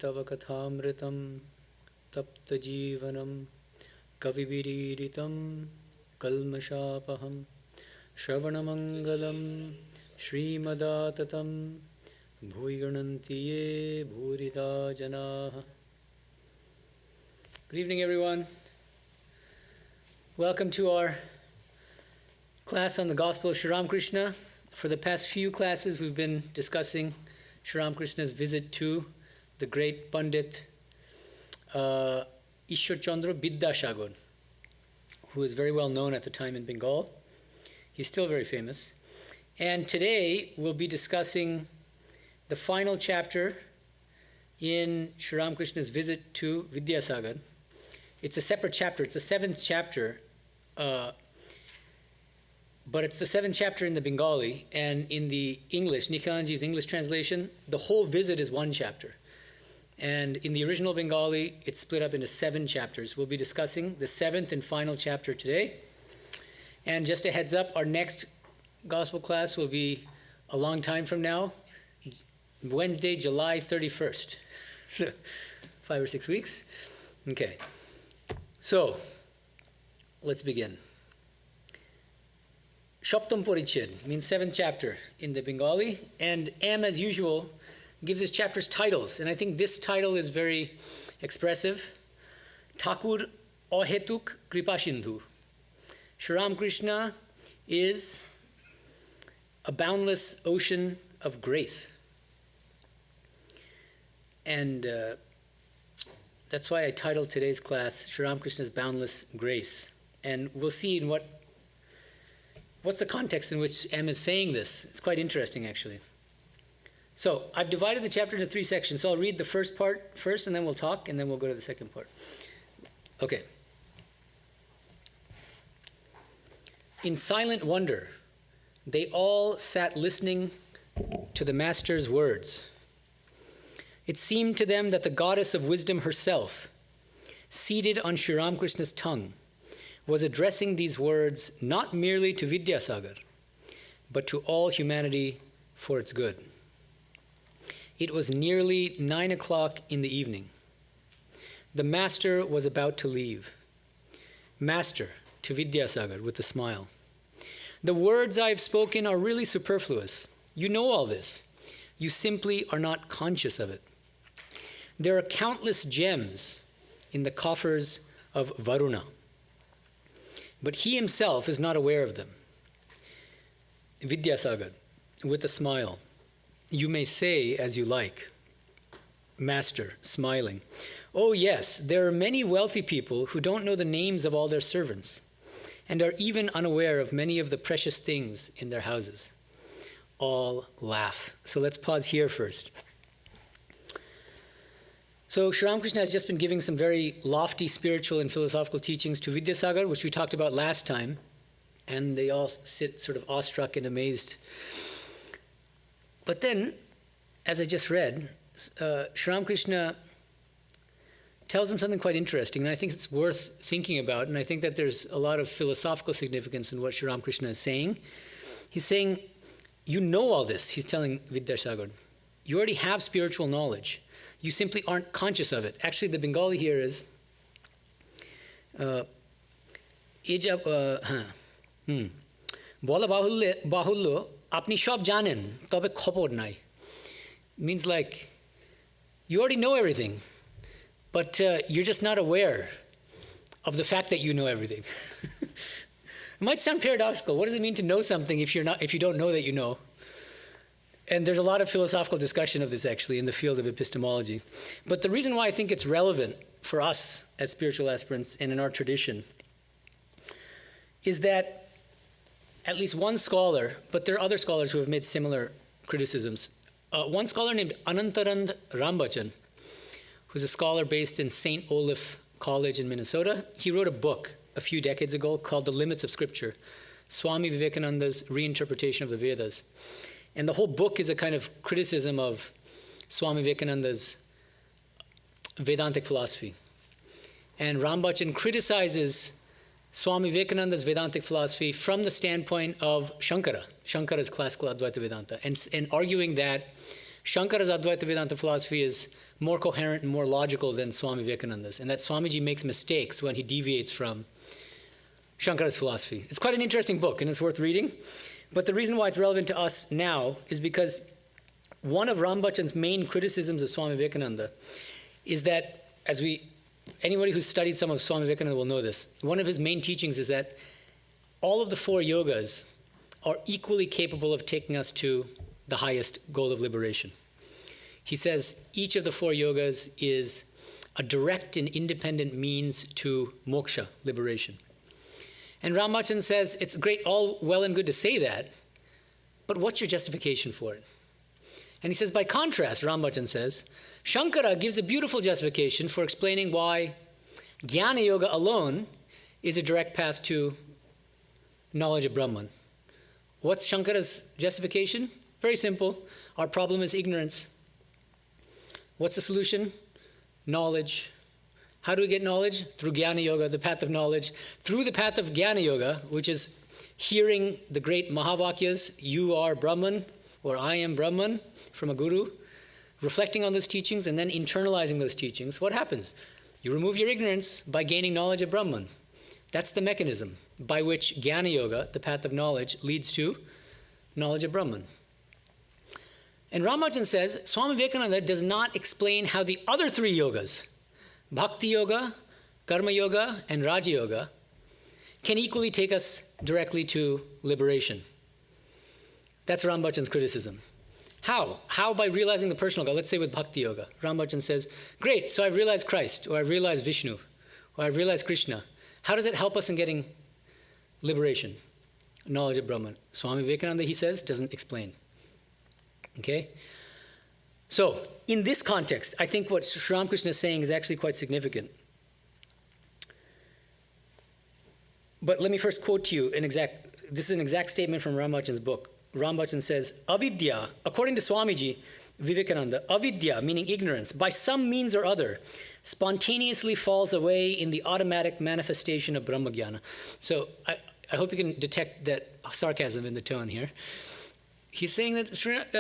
Tava Kathamritam Tapta Jivanam Kavibiriditam Kalmashapaham Shravanamangalam Srimadaatatam Bhuiganantiye Bhurida Janaha. Good evening, everyone. Welcome to our class on the Gospel of Sri Ramakrishna. For the past few classes, we've been discussing Sri Ramakrishna's visit to the great Pandit Ishwar Chandra Bidyasagar, who was very well known at the time in Bengal. He's still very famous. And today we'll be discussing the final chapter in Sri Ramakrishna's visit to Vidyasagar. It's a separate chapter. It's the seventh chapter, but it's the seventh chapter in the Bengali, and in the English, Nikhilanji's English translation, the whole visit is one chapter. And in the original Bengali, it's split up into 7 chapters. We'll be discussing the 7th and final chapter today. And just a heads up, our next gospel class will be a long time from now, Wednesday, July 31st. 5 or 6 weeks. Okay. So, let's begin. Shaptam Parichid means 7th chapter in the Bengali, and M, as usual, gives his chapters titles, and I think this title is very expressive. Thakur Ahetuk Kripasindhu. Sri Ramakrishna is a boundless ocean of grace. And that's why I titled today's class Sri Ramakrishna's Boundless Grace. And we'll see in what's the context in which M is saying this. It's quite interesting, actually. So I've divided the chapter into 3 sections. So I'll read the first part first, and then we'll talk, and then we'll go to the second part. Okay. In silent wonder, they all sat listening to the Master's words. It seemed to them that the goddess of wisdom herself, seated on Sri Ramakrishna's tongue, was addressing these words not merely to Vidyasagar, but to all humanity for its good. It was nearly 9 o'clock in the evening. The Master was about to leave. Master, to Vidyasagar with a smile. The words I have spoken are really superfluous. You know all this. You simply are not conscious of it. There are countless gems in the coffers of Varuna, but he himself is not aware of them. Vidyasagar, with a smile. You may say as you like. Master, smiling. Oh yes, there are many wealthy people who don't know the names of all their servants and are even unaware of many of the precious things in their houses. All laugh. So let's pause here first. So Sri Ramakrishna has just been giving some very lofty spiritual and philosophical teachings to Vidyasagar, which we talked about last time, and they all sit sort of awestruck and amazed. But then, as I just read, Sri Ramakrishna tells him something quite interesting, and I think it's worth thinking about, and I think that there's a lot of philosophical significance in what Sri Ramakrishna is saying. He's saying, you know all this, he's telling Vidyasagar. You already have spiritual knowledge. You simply aren't conscious of it. Actually, the Bengali here is, Bola bahullo apni shob janen tobe khobor nai. Means like, you already know everything, but you're just not aware of the fact that you know everything. It might sound paradoxical. What does it mean to know something if you don't know that you know? And there's a lot of philosophical discussion of this, actually, in the field of epistemology. But the reason why I think it's relevant for us as spiritual aspirants and in our tradition is that at least one scholar, but there are other scholars who have made similar criticisms. One scholar named Anantarand Rambachan, who's a scholar based in St. Olaf College in Minnesota, he wrote a book a few decades ago called The Limits of Scripture, Swami Vivekananda's reinterpretation of the Vedas. And the whole book is a kind of criticism of Swami Vivekananda's Vedantic philosophy. And Rambachan criticizes Swami Vivekananda's Vedantic philosophy from the standpoint of Shankara's classical Advaita Vedanta, and arguing that Shankara's Advaita Vedanta philosophy is more coherent and more logical than Swami Vivekananda's, and that Swamiji makes mistakes when he deviates from Shankara's philosophy. It's quite an interesting book, and it's worth reading. But the reason why it's relevant to us now is because one of Rambachan's main criticisms of Swami Vivekananda is that, anybody who's studied some of Swami Vivekananda will know this, one of his main teachings is that all of the 4 yogas are equally capable of taking us to the highest goal of liberation. He says each of the 4 yogas is a direct and independent means to moksha, liberation. And Ramachan says it's great, all well and good to say that, but what's your justification for it? And he says, by contrast, Ramachan says, Shankara gives a beautiful justification for explaining why Jnana Yoga alone is a direct path to knowledge of Brahman. What's Shankara's justification? Very simple. Our problem is ignorance. What's the solution? Knowledge. How do we get knowledge? Through Jnana Yoga, the path of knowledge. Through the path of Jnana Yoga, which is hearing the great Mahavakyas, you are Brahman, or I am Brahman, from a guru, reflecting on those teachings and then internalizing those teachings, what happens? You remove your ignorance by gaining knowledge of Brahman. That's the mechanism by which Jnana Yoga, the path of knowledge, leads to knowledge of Brahman. And Ramachan says, Swami Vivekananda does not explain how the other 3 yogas, Bhakti Yoga, Karma Yoga, and Raja Yoga, can equally take us directly to liberation. That's Ramachan's criticism. How? How by realizing the personal God? Let's say with Bhakti Yoga. Ramachan says, great, so I've realized Christ, or I've realized Vishnu, or I've realized Krishna. How does it help us in getting liberation, knowledge of Brahman? Swami Vivekananda, he says, doesn't explain. Okay? So, in this context, I think what Sri Ramakrishna is saying is actually quite significant. But let me first quote to you this is an exact statement from Ramachan's book. Ramachan says, avidya, according to Swamiji Vivekananda, avidya, meaning ignorance, by some means or other, spontaneously falls away in the automatic manifestation of Brahmagyana. So I hope you can detect that sarcasm in the tone here. He's saying that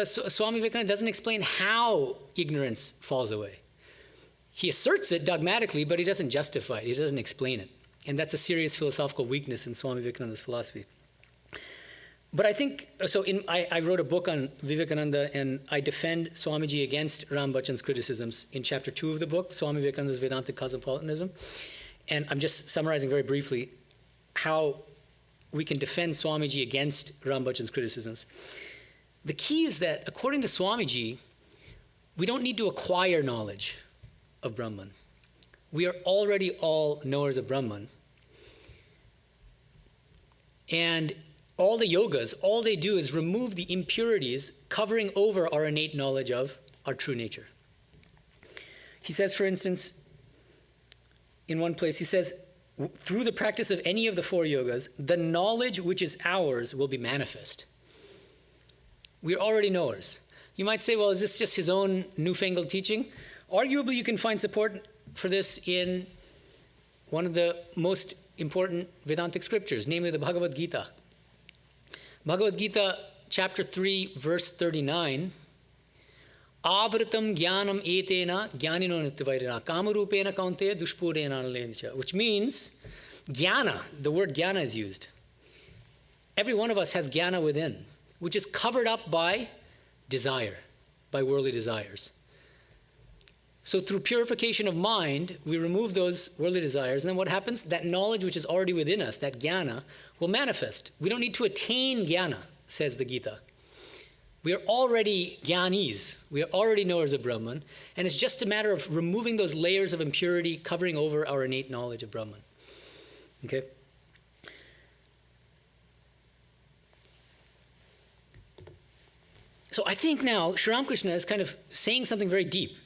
Swami Vivekananda doesn't explain how ignorance falls away. He asserts it dogmatically, but he doesn't justify it. He doesn't explain it. And that's a serious philosophical weakness in Swami Vivekananda's philosophy. But I think, I wrote a book on Vivekananda, and I defend Swamiji against Rambachan's criticisms in chapter 2 of the book, Swami Vivekananda's Vedantic Cosmopolitanism. And I'm just summarizing very briefly how we can defend Swamiji against Rambachan's criticisms. The key is that, according to Swamiji, we don't need to acquire knowledge of Brahman. We are already all knowers of Brahman. And all the yogas, all they do is remove the impurities covering over our innate knowledge of our true nature. He says, for instance, in one place, he says, through the practice of any of the 4 yogas, the knowledge which is ours will be manifest. We're already knowers. You might say, well, is this just his own newfangled teaching? Arguably, you can find support for this in one of the most important Vedantic scriptures, namely the Bhagavad Gita. Bhagavad Gita, chapter 3, verse 39, Avritam jnanam etena jnanino nityavairana kamarupena kaunteya dushpurena analenicha, which means jnana, the word jnana is used. Every one of us has jnana within, which is covered up by desire, by worldly desires. So through purification of mind, we remove those worldly desires, and then what happens? That knowledge which is already within us, that jnana, will manifest. We don't need to attain jnana, says the Gita. We are already jnanis. We are already knowers of Brahman, and it's just a matter of removing those layers of impurity covering over our innate knowledge of Brahman. Okay? So I think now Sri Ramakrishna is kind of saying something very deep.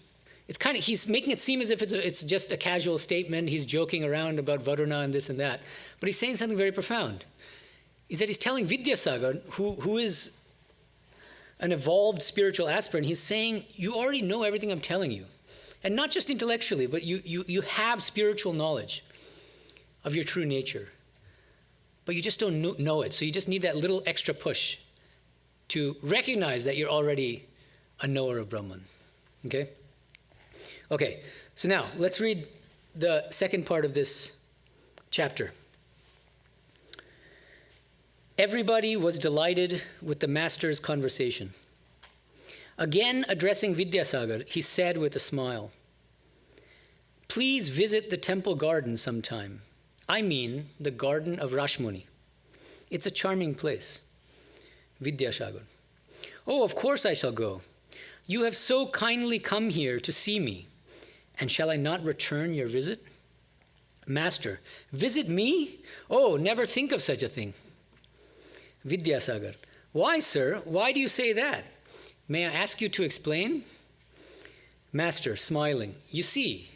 He's making it seem as if it's just a casual statement. He's joking around about Varuna and this and that. But he's saying something very profound. Is that he's telling Vidyasagar, who is an evolved spiritual aspirant, he's saying, you already know everything I'm telling you. And not just intellectually, but you have spiritual knowledge of your true nature. But you just don't know it. So you just need that little extra push to recognize that you're already a knower of Brahman. Okay? Okay, so now let's read the second part of this chapter. Everybody was delighted with the master's conversation. Again addressing Vidyasagar, he said with a smile, "Please visit the temple garden sometime. I mean the garden of Rashmuni. It's a charming place." Vidyasagar, "Oh, of course I shall go. You have so kindly come here to see me, and shall I not return your visit?" Master, "Visit me? Oh, never think of such a thing." Vidyasagar, "Why, sir? Why do you say that? May I ask you to explain?" Master, smiling, "You see,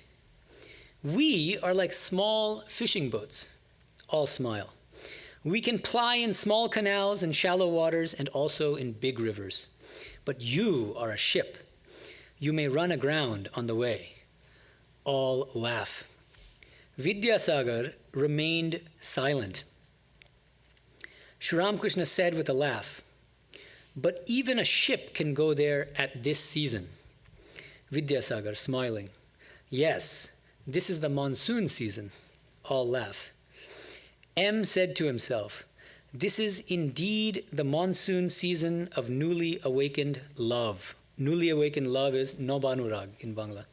we are like small fishing boats." All smile. "We can ply in small canals and shallow waters and also in big rivers. But you are a ship. You may run aground on the way." All laugh. Vidyasagar remained silent. Sri Ramakrishna said with a laugh, "But even a ship can go there at this season." Vidyasagar, smiling, "Yes, this is the monsoon season." All laugh. M said to himself, "This is indeed the monsoon season of newly awakened love." Newly awakened love is Nobanurag in Bangla.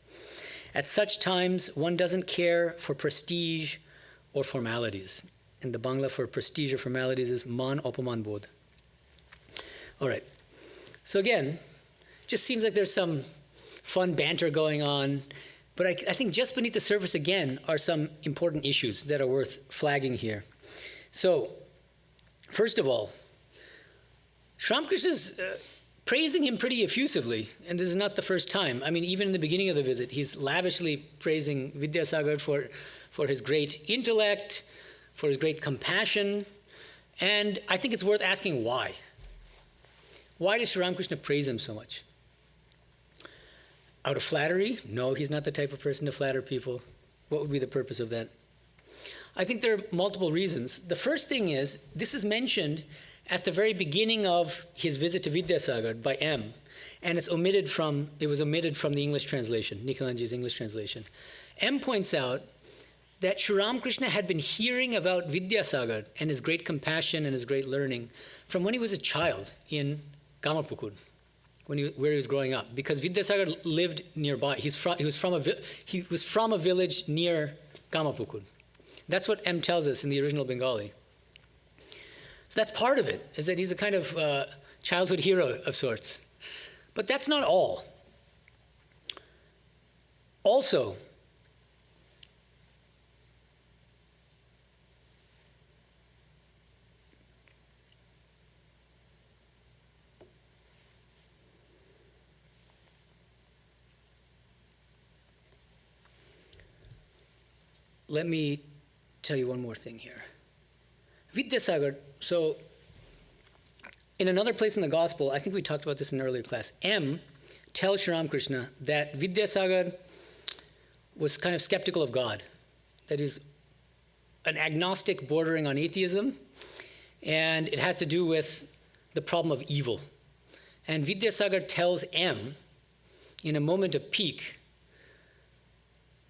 At such times, one doesn't care for prestige or formalities. In the Bangla, for prestige or formalities is man apaman bodh. All right. So again, just seems like there's some fun banter going on. But I think just beneath the surface again are some important issues that are worth flagging here. So, first of all, Sri Ramakrishna's praising him pretty effusively, and this is not the first time. I mean, even in the beginning of the visit, he's lavishly praising Vidyasagar for his great intellect, for his great compassion, and I think it's worth asking why. Why does Sri Ramakrishna praise him so much? Out of flattery? No, he's not the type of person to flatter people. What would be the purpose of that? I think there are multiple reasons. The first thing is, this is mentioned at the very beginning of his visit to Vidyasagar by M, and it was omitted from the English translation, Nikhilanji's English translation. M points out that Sri Ramakrishna had been hearing about Vidyasagar and his great compassion and his great learning from when he was a child in Gamapukud, where he was growing up, because Vidyasagar lived nearby. He was from a village near Gamapukud. That's what M tells us in the original Bengali. So that's part of it, is that he's a kind of childhood hero of sorts. But that's not all. Also, let me tell you one more thing here. Vidyasagar, so in another place in the Gospel, I think we talked about this in an earlier class, M tells Sri Ramakrishna that Vidyasagar was kind of skeptical of God, that he's an agnostic bordering on atheism, and it has to do with the problem of evil. And Vidyasagar tells M, in a moment of pique,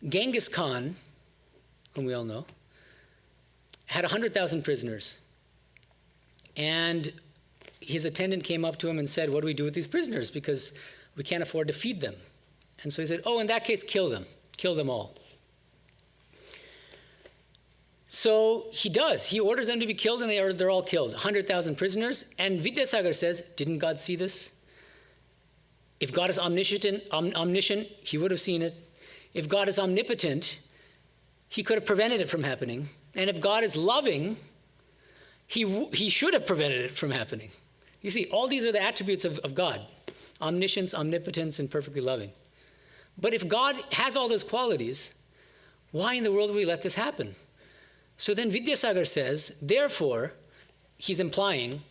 Genghis Khan, whom we all know, had 100,000 prisoners. And his attendant came up to him and said, "What do we do with these prisoners? Because we can't afford to feed them." And so he said, "Oh, in that case, kill them all." So he does. He orders them to be killed, and they're all killed, 100,000 prisoners. And Vidyasagar says, didn't God see this? If God is omniscient, he would have seen it. If God is omnipotent, he could have prevented it from happening. And if God is loving, he should have prevented it from happening. You see, all these are the attributes of God: omniscience, omnipotence, and perfectly loving. But if God has all those qualities, why in the world would we let this happen? So then Vidyasagar says, therefore, he's implying,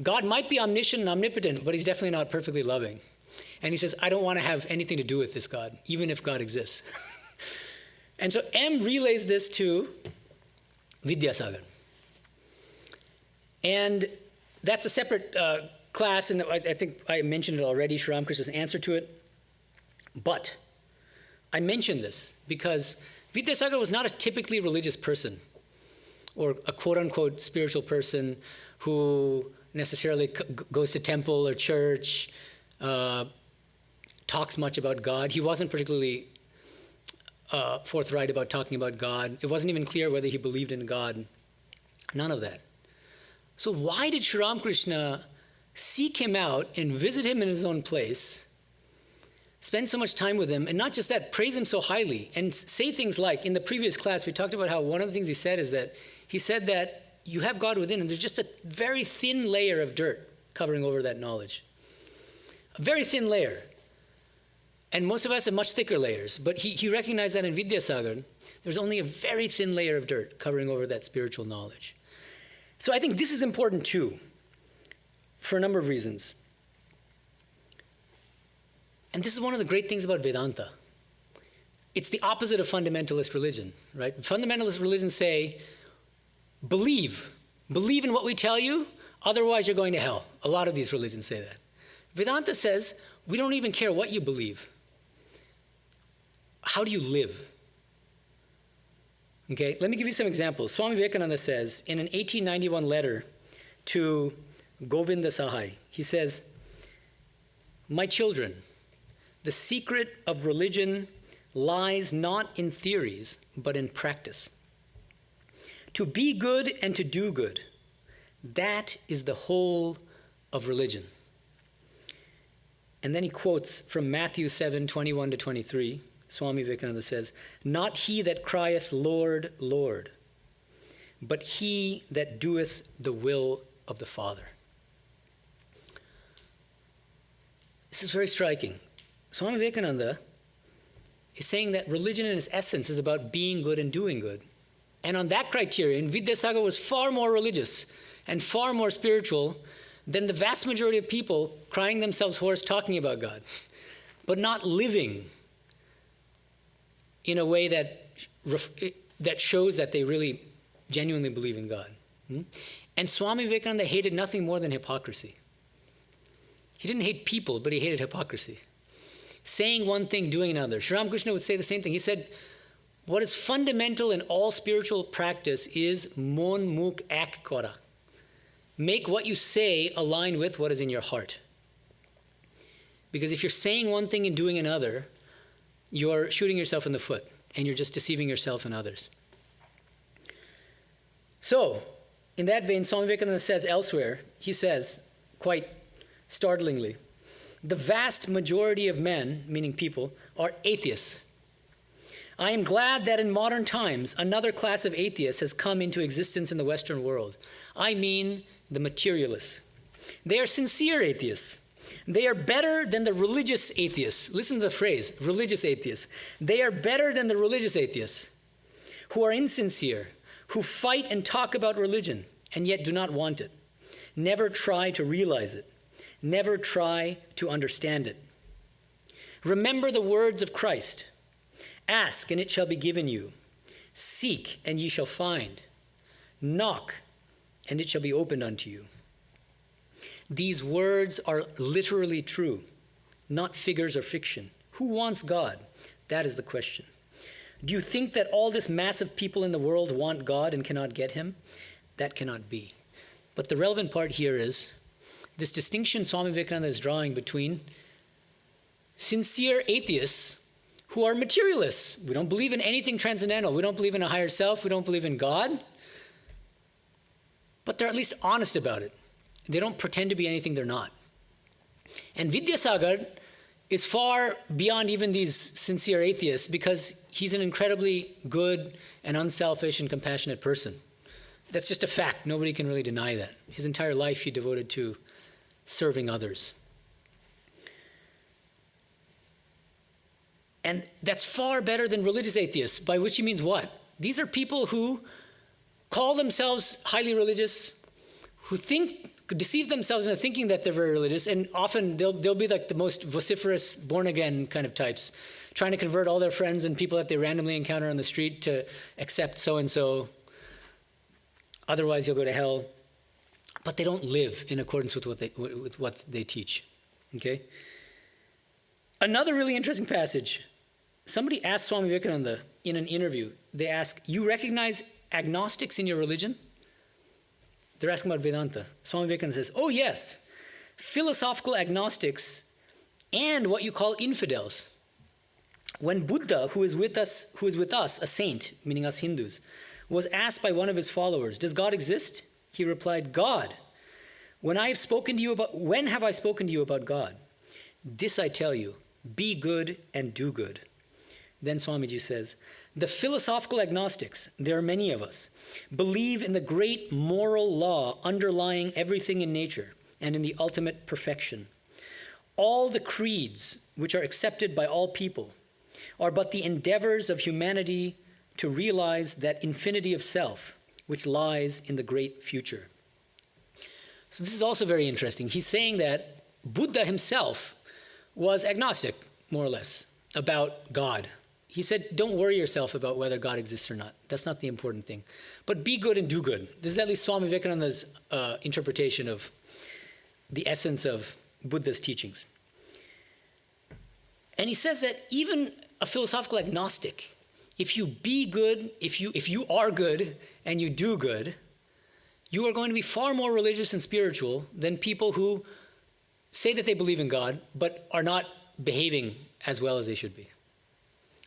God might be omniscient and omnipotent, but he's definitely not perfectly loving. And he says, I don't want to have anything to do with this God, even if God exists. And so M relays this to Vidyasagar. And that's a separate class, and I think I mentioned it already, Sri Ramakrishna's answer to it. But I mention this because Vidyasagar was not a typically religious person or a quote-unquote spiritual person who necessarily goes to temple or church, talks much about God. He wasn't particularly forthright about talking about God. It wasn't even clear whether he believed in God. None of that. So why did Sri Ramakrishna seek him out and visit him in his own place, spend so much time with him, and not just that, praise him so highly, and say things like, in the previous class, we talked about how one of the things he said is that, he said that you have God within, and there's just a very thin layer of dirt covering over that knowledge. A very thin layer. And most of us have much thicker layers, but he recognized that in Vidyasagar, there's only a very thin layer of dirt covering over that spiritual knowledge. So I think this is important too, for a number of reasons. And this is one of the great things about Vedanta. It's the opposite of fundamentalist religion, right? Fundamentalist religions say, believe in what we tell you, otherwise you're going to hell. A lot of these religions say that. Vedanta says, we don't even care what you believe. How do you live? Okay, let me give you some examples. Swami Medhananda says in an 1891 letter to Govinda Sahai, he says, my children, the secret of religion lies not in theories, but in practice. To be good and to do good, that is the whole of religion. And then he quotes from Matthew 7:21-23. Swami Medhananda says, not he that crieth, Lord, Lord, but he that doeth the will of the Father. This is very striking. Swami Medhananda is saying that religion in its essence is about being good and doing good. And on that criterion, Vidyasagar was far more religious and far more spiritual than the vast majority of people crying themselves hoarse talking about God, but not living in a way that shows that they really genuinely believe in God. And Swami Medhananda hated nothing more than hypocrisy. He didn't hate people, but he hated hypocrisy. Saying one thing, doing another. Sri Ramakrishna would say the same thing. He said, what is fundamental in all spiritual practice is mon mukh ek kora. Make what you say align with what is in your heart. Because if you're saying one thing and doing another, you're shooting yourself in the foot, and you're just deceiving yourself and others. So, in that vein, Swami Medhananda says elsewhere, he says, quite startlingly, the vast majority of men, meaning people, are atheists. I am glad that in modern times, another class of atheists has come into existence in the Western world. I mean the materialists. They are sincere atheists. They are better than the religious atheists. Listen to the phrase, religious atheists. They are better than the religious atheists who are insincere, who fight and talk about religion and yet do not want it, never try to realize it, never try to understand it. Remember the words of Christ. Ask and it shall be given you. Seek and ye shall find. Knock and it shall be opened unto you. These words are literally true, not figures or fiction. Who wants God? That is the question. Do you think that all this mass of people in the world want God and cannot get him? That cannot be. But the relevant part here is this distinction Swami Medhananda is drawing between sincere atheists who are materialists. We don't believe in anything transcendental. We don't believe in a higher self. We don't believe in God. But they're at least honest about it. They don't pretend to be anything they're not. And Vidyasagar is far beyond even these sincere atheists because he's an incredibly good and unselfish and compassionate person. That's just a fact. Nobody can really deny that. His entire life he devoted to serving others. And that's far better than religious atheists, by which he means what? These are people who call themselves highly religious, who deceive themselves into thinking that they're very religious, and often they'll be like the most vociferous born-again kind of types, trying to convert all their friends and people that they randomly encounter on the street to accept so-and-so. Otherwise, you'll go to hell. but they don't live in accordance with what they teach. Okay? Another really interesting passage. Somebody asked Swami Vivekananda in an interview, they ask, you recognize agnostics in your religion? They're asking about Vedanta. Swami Vivekananda says, oh yes, philosophical agnostics and what you call infidels. When Buddha, who is with us, a saint, meaning us Hindus, was asked by one of his followers, does God exist? He replied, God. When have I spoken to you about God? This I tell you, be good and do good. Then Swamiji says, the philosophical agnostics, there are many of us, believe in the great moral law underlying everything in nature and in the ultimate perfection. All the creeds which are accepted by all people are but the endeavors of humanity to realize that infinity of self which lies in the great future. So this is also very interesting. He's saying that Buddha himself was agnostic, more or less, about God. He said, don't worry yourself about whether God exists or not. That's not the important thing. But be good and do good. This is at least Swami Vivekananda's interpretation of the essence of Buddha's teachings. And he says that even a philosophical agnostic, if you be good, if you are good and you do good, you are going to be far more religious and spiritual than people who say that they believe in God but are not behaving as well as they should be,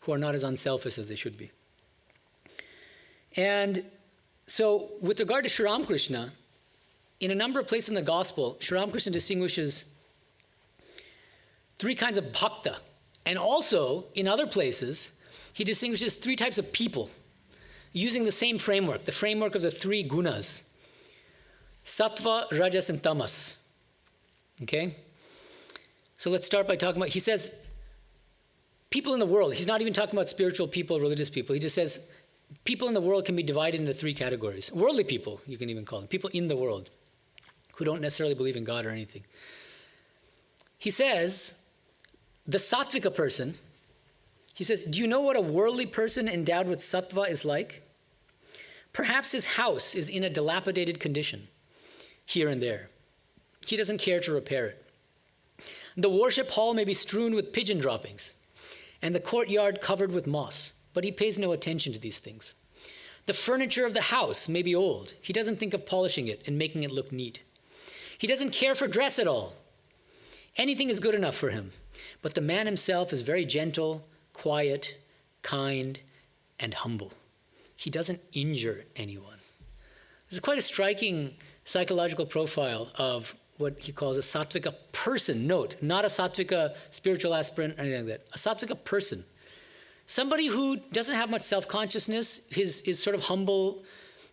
who are not as unselfish as they should be. And so with regard to Sri Ramakrishna, in a number of places in the Gospel, Sri Ramakrishna distinguishes three kinds of bhakta. And also, in other places, he distinguishes three types of people using the same framework, the framework of the three gunas: sattva, rajas, and tamas. Okay? So let's start by talking about, he says, people in the world. He's not even talking about spiritual people, religious people. He just says people in the world can be divided into three categories. Worldly people, you can even call them. People in the world who don't necessarily believe in God or anything. He says, the sattvika person, he says, do you know what a worldly person endowed with sattva is like? Perhaps his house is in a dilapidated condition, here and there. He doesn't care to repair it. The worship hall may be strewn with pigeon droppings, and the courtyard covered with moss, but he pays no attention to these things. The furniture of the house may be old. He doesn't think of polishing it and making it look neat. He doesn't care for dress at all. Anything is good enough for him. But the man himself is very gentle, quiet, kind, and humble. He doesn't injure anyone. This is quite a striking psychological profile of what he calls a sattvika person. Note, not a sattvika spiritual aspirant or anything like that. A sattvika person. Somebody who doesn't have much self-consciousness, is sort of humble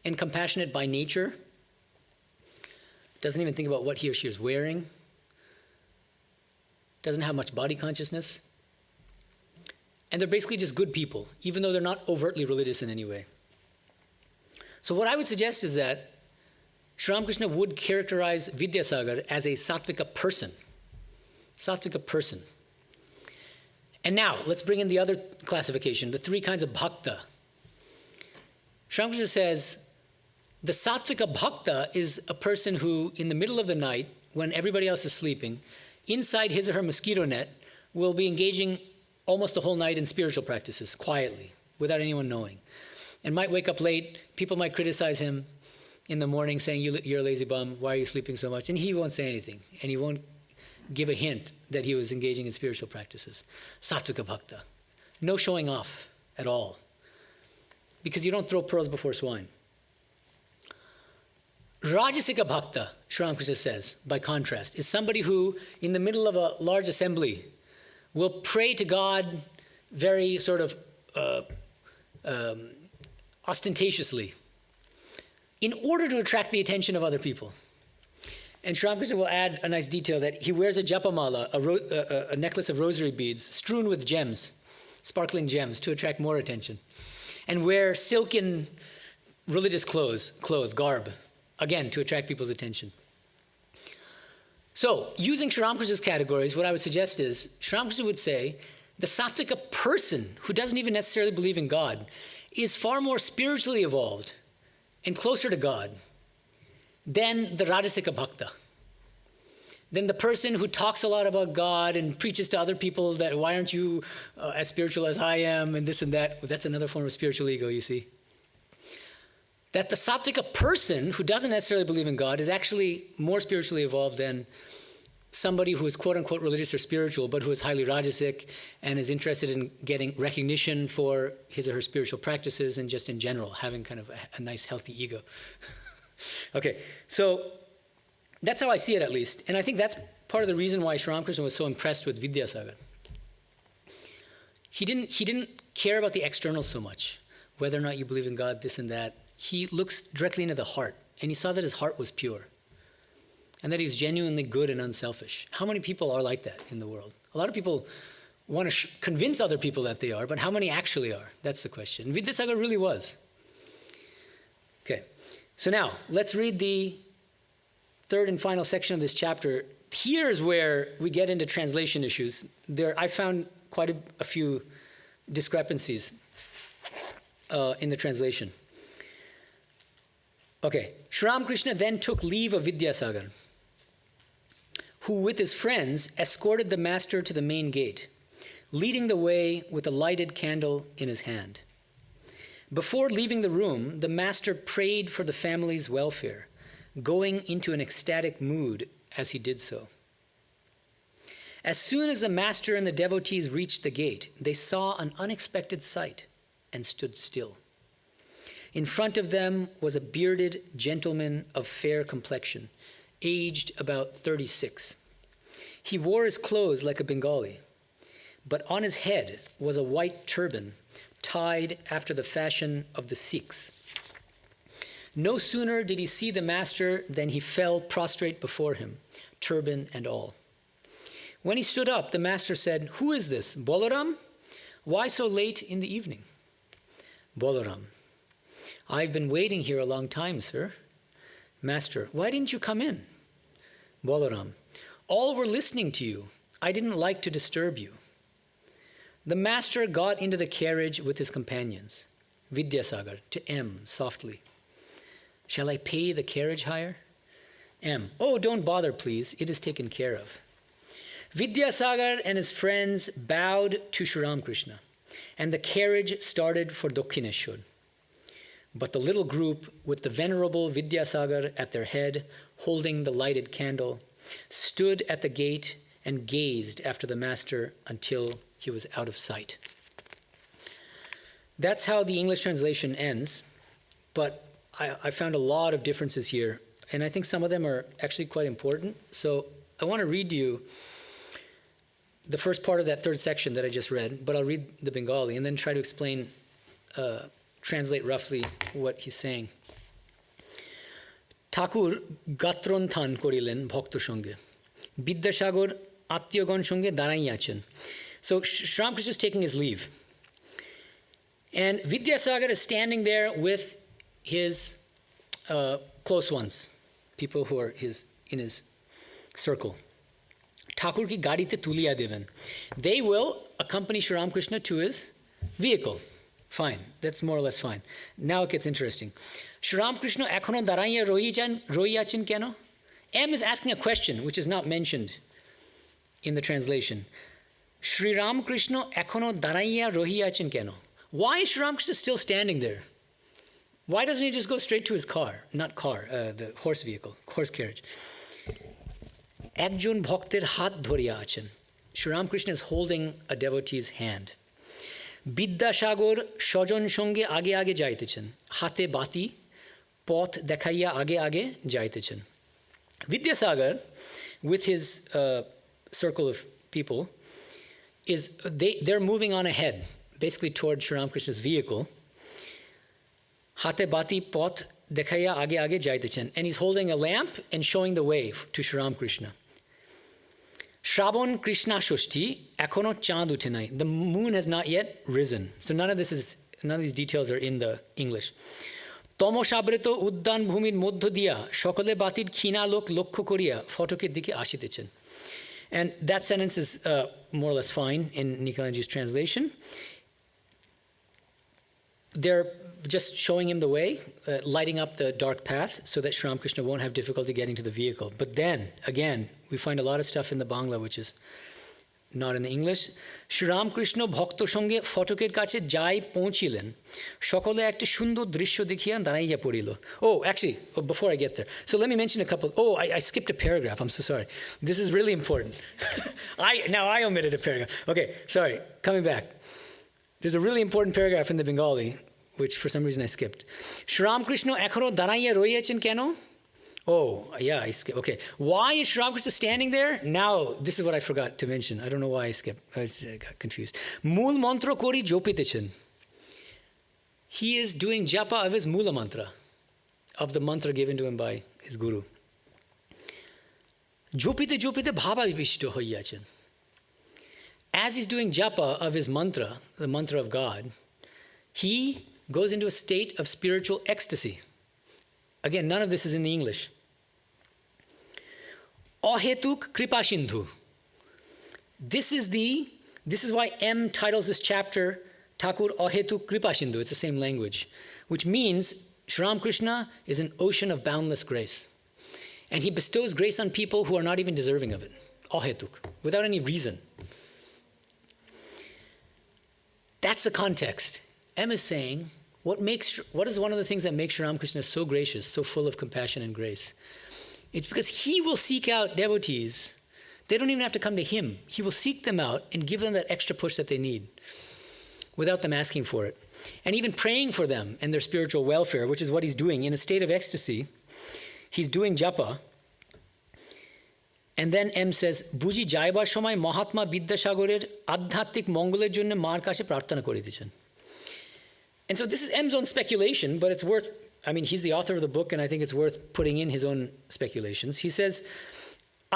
and compassionate by nature. Doesn't even think about what he or she is wearing. Doesn't have much body consciousness. And they're basically just good people, even though they're not overtly religious in any way. So what I would suggest is that Sri Ramakrishna would characterize Vidyasagar as a sattvika person. Sattvika person. And now, let's bring in the other classification, the three kinds of bhakta. Sri Ramakrishna says, the sattvika bhakta is a person who, in the middle of the night, when everybody else is sleeping, inside his or her mosquito net, will be engaging almost the whole night in spiritual practices, quietly, without anyone knowing. And might wake up late. People might criticize him in the morning, saying, you're a lazy bum, why are you sleeping so much? And he won't say anything, and he won't give a hint that he was engaging in spiritual practices. Sattvika bhakta. No showing off at all. Because you don't throw pearls before swine. Rajasika bhakta, Sri Ramakrishna says, by contrast, is somebody who, in the middle of a large assembly, will pray to God very sort of ostentatiously in order to attract the attention of other people. And Sri Ramakrishna will add a nice detail that he wears a japamala, a necklace of rosary beads, strewn with gems, sparkling gems, to attract more attention, and wear silken religious garb, again, to attract people's attention. So, using Sri Ramakrishna's categories, what I would suggest is, Sri Ramakrishna would say, the sattvika person, who doesn't even necessarily believe in God, is far more spiritually evolved and closer to God than the Rajasika Bhakta. Then the person who talks a lot about God and preaches to other people that why aren't you as spiritual as I am and this and that. That's another form of spiritual ego, you see. That the sattvika person who doesn't necessarily believe in God is actually more spiritually evolved than somebody who is quote unquote religious or spiritual but who is highly rajasic and is interested in getting recognition for his or her spiritual practices and just in general having kind of a nice healthy ego. Okay, so that's how I see it at least. And I think that's part of the reason why Sri Ramakrishna was so impressed with Vidyasagar. He didn't care about the externals so much, whether or not you believe in God, this and that. He looks directly into the heart, and he saw that his heart was pure, and that he was genuinely good and unselfish. How many people are like that in the world? A lot of people want to convince other people that they are, but how many actually are? That's the question. Vidyasagar really was. Okay, so now let's read the third and final section of this chapter. Here's where we get into translation issues. I found quite a few discrepancies in the translation. Okay, Sri Ramakrishna then took leave of Vidyasagar, who with his friends escorted the master to the main gate, leading the way with a lighted candle in his hand. Before leaving the room, the master prayed for the family's welfare, going into an ecstatic mood as he did so. As soon as the master and the devotees reached the gate, they saw an unexpected sight and stood still. In front of them was a bearded gentleman of fair complexion, aged about 36. He wore his clothes like a Bengali, but on his head was a white turban tied after the fashion of the Sikhs. No sooner did he see the master than he fell prostrate before him, turban and all. When he stood up, the master said, "Who is this, Balaram? Why so late in the evening?" Balaram: "I've been waiting here a long time, sir." Master: "Why didn't you come in?" Balaram: "All were listening to you. I didn't like to disturb you." The master got into the carriage with his companions. Vidyasagar to M softly: "Shall I pay the carriage hire?" M: "Oh, don't bother, please. It is taken care of." Vidyasagar and his friends bowed to Sri Ramakrishna, and the carriage started for Dakshineshwar. But the little group, with the venerable Vidyasagar at their head, holding the lighted candle, stood at the gate and gazed after the master until he was out of sight. That's how the English translation ends, but I found a lot of differences here, and I think some of them are actually quite important. So I want to read to you the first part of that third section that I just read, but I'll read the Bengali and then try to explain, translate roughly what he's saying. ঠাকুর গাত্রন্থান করিলেন ভক্ত সঙ্গে, বিদ্যাসাগর আত্মীয়গণ সঙ্গে দাঁড়াই আছেন. So Sri Ramakrishna is taking his leave. And Vidyasagar is standing there with his close ones, people who are in his circle. ঠাকুর কি গাড়িতে তুলিয়া দেবেন. They will accompany Sri Ramakrishna to his vehicle. Fine, that's more or less fine. Now it gets interesting. Sri Ramakrishna ekhono daraiya roiachen keno? M is asking a question which is not mentioned in the translation. Sri Ramakrishna ekhono daraiya roiachen keno? Why is Sri Ramakrishna still standing there? Why doesn't he just go straight to his car? Not car, the horse vehicle, horse carriage. Ekjon bhakter hat dhoriya achen. Sri Ramakrishna is holding a devotee's hand. Vidyasagar স্বজন সঙ্গে আগে আগে যাইতেছেন, হাতে বাতি পথ দেখাইয়া আগে আগে যাইতেছেন. Vidyasagar, with his circle of people, they're moving on ahead, basically toward Sri Ramakrishna's vehicle. Hate bati pot dekhaya age age jaitechen, and he's holding a lamp and showing the way to Sri Ramakrishna. Shravan Krishna Shoshti ekhono chand uthe nai. The moon has not yet risen. So none of these details are in the English. Tomoshabrito uddan bhumir moddho dia shokole batir khina lok lokkho koriya photoker dike ashitechen. And that sentence is more or less fine in Nikalaji's translation. They're just showing him the way, lighting up the dark path so that Sri Ramakrishna won't have difficulty getting to the vehicle. But then, again, we find a lot of stuff in the Bangla which is not in the English. Sri Ramakrishna bhakto সঙ্গে ফটকের কাছে যাই পৌঁছিলেন সকলে একটা সুন্দর দৃশ্য দেখিয়া দাঁড়াইয়া পড়িল. Oh, actually, before I get there. So let me mention a couple. Oh, I skipped a paragraph. I'm so sorry. This is really important. I omitted a paragraph. Okay, sorry. Coming back. There's a really important paragraph in the Bengali, which for some reason I skipped. Sri Ramakrishna এখনো দাঁড়াইয়া রইয়াছেন কেন? Oh, yeah, I skipped. Okay. Why is Sri Ramakrishna standing there? Now, this is what I forgot to mention. I don't know why I skipped. I got confused. Mool mantra kori jopitechen. He is doing japa of his mula mantra, of the mantra given to him by his guru. Jopite jopite bhava vipishto hoiyachen. As he's doing japa of his mantra, the mantra of God, he goes into a state of spiritual ecstasy. Again, none of this is in the English. Ahetuk kripa sindhu. This is why M titles this chapter Thakur Ahetuk kripa sindhu. It's the same language, which means Sri Ramakrishna is an ocean of boundless grace. And he bestows grace on people who are not even deserving of it. Ahetuk, without any reason. That's the context. M is saying, what is one of the things that makes Sri Ramakrishna so gracious, so full of compassion and grace? It's because he will seek out devotees. They don't even have to come to him. He will seek them out and give them that extra push that they need without them asking for it. And even praying for them and their spiritual welfare, which is what he's doing. In a state of ecstasy, he's doing japa. And then M says, বুঝি যাইবার সময় মহাত্মা বিদ্যাসাগরের আধ্যাত্মিক মঙ্গলের জন্য মার কাছে প্রার্থনা করিতেছেন. And so this is M's own speculation, but it's worth, he's the author of the book, and I think it's worth putting in his own speculations. He says,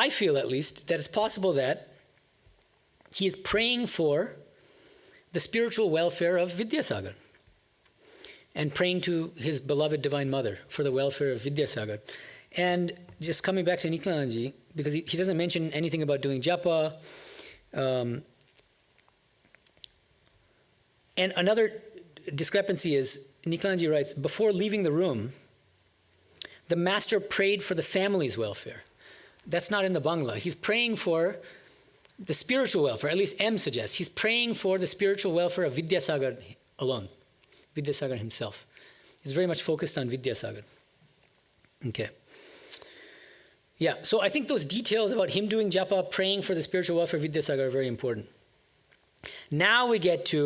I feel at least that it's possible that he is praying for the spiritual welfare of Vidyasagar and praying to his beloved Divine Mother for the welfare of Vidyasagar. And just coming back to Niklananji, because he doesn't mention anything about doing japa. And another discrepancy is, Niklananji writes, before leaving the room, the master prayed for the family's welfare. That's not in the Bangla. He's praying for the spiritual welfare, at least M suggests. He's praying for the spiritual welfare of Vidyasagar alone, Vidyasagar himself. He's very much focused on Vidyasagar. Okay. Yeah, so I think those details about him doing japa, praying for the spiritual welfare of Vidyasagar are very important. Now we get to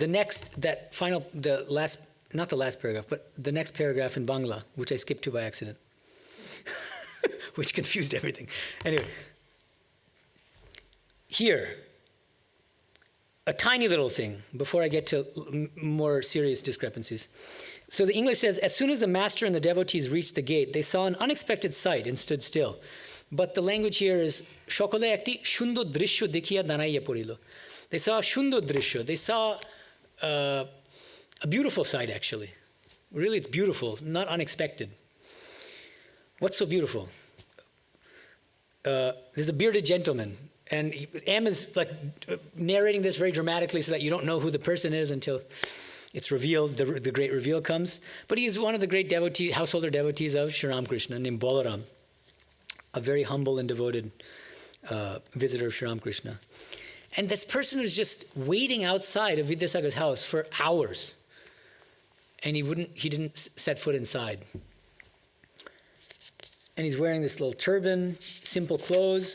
not the last paragraph, but the next paragraph in Bangla, which I skipped to by accident, which confused everything. Anyway, here, a tiny little thing before I get to more serious discrepancies. So the English says, as soon as the master and the devotees reached the gate, they saw an unexpected sight and stood still. But the language here is, সকলে একটি সুন্দর দৃশ্য দেখিয়া দাঁড়াইয়া পড়িল. They saw a সুন্দর দৃশ্য. They saw a beautiful sight, actually. Really, it's beautiful, not unexpected. What's so beautiful? There's a bearded gentleman, and M is like narrating this very dramatically so that you don't know who the person is until it's revealed, the great reveal comes. But he is one of the great householder devotees of Sri Ramakrishna, named Balaram, a very humble and devoted visitor of Sri Ramakrishna. And this person was just waiting outside of Vidyasagar's house for hours. And he didn't set foot inside. And he's wearing this little turban, simple clothes.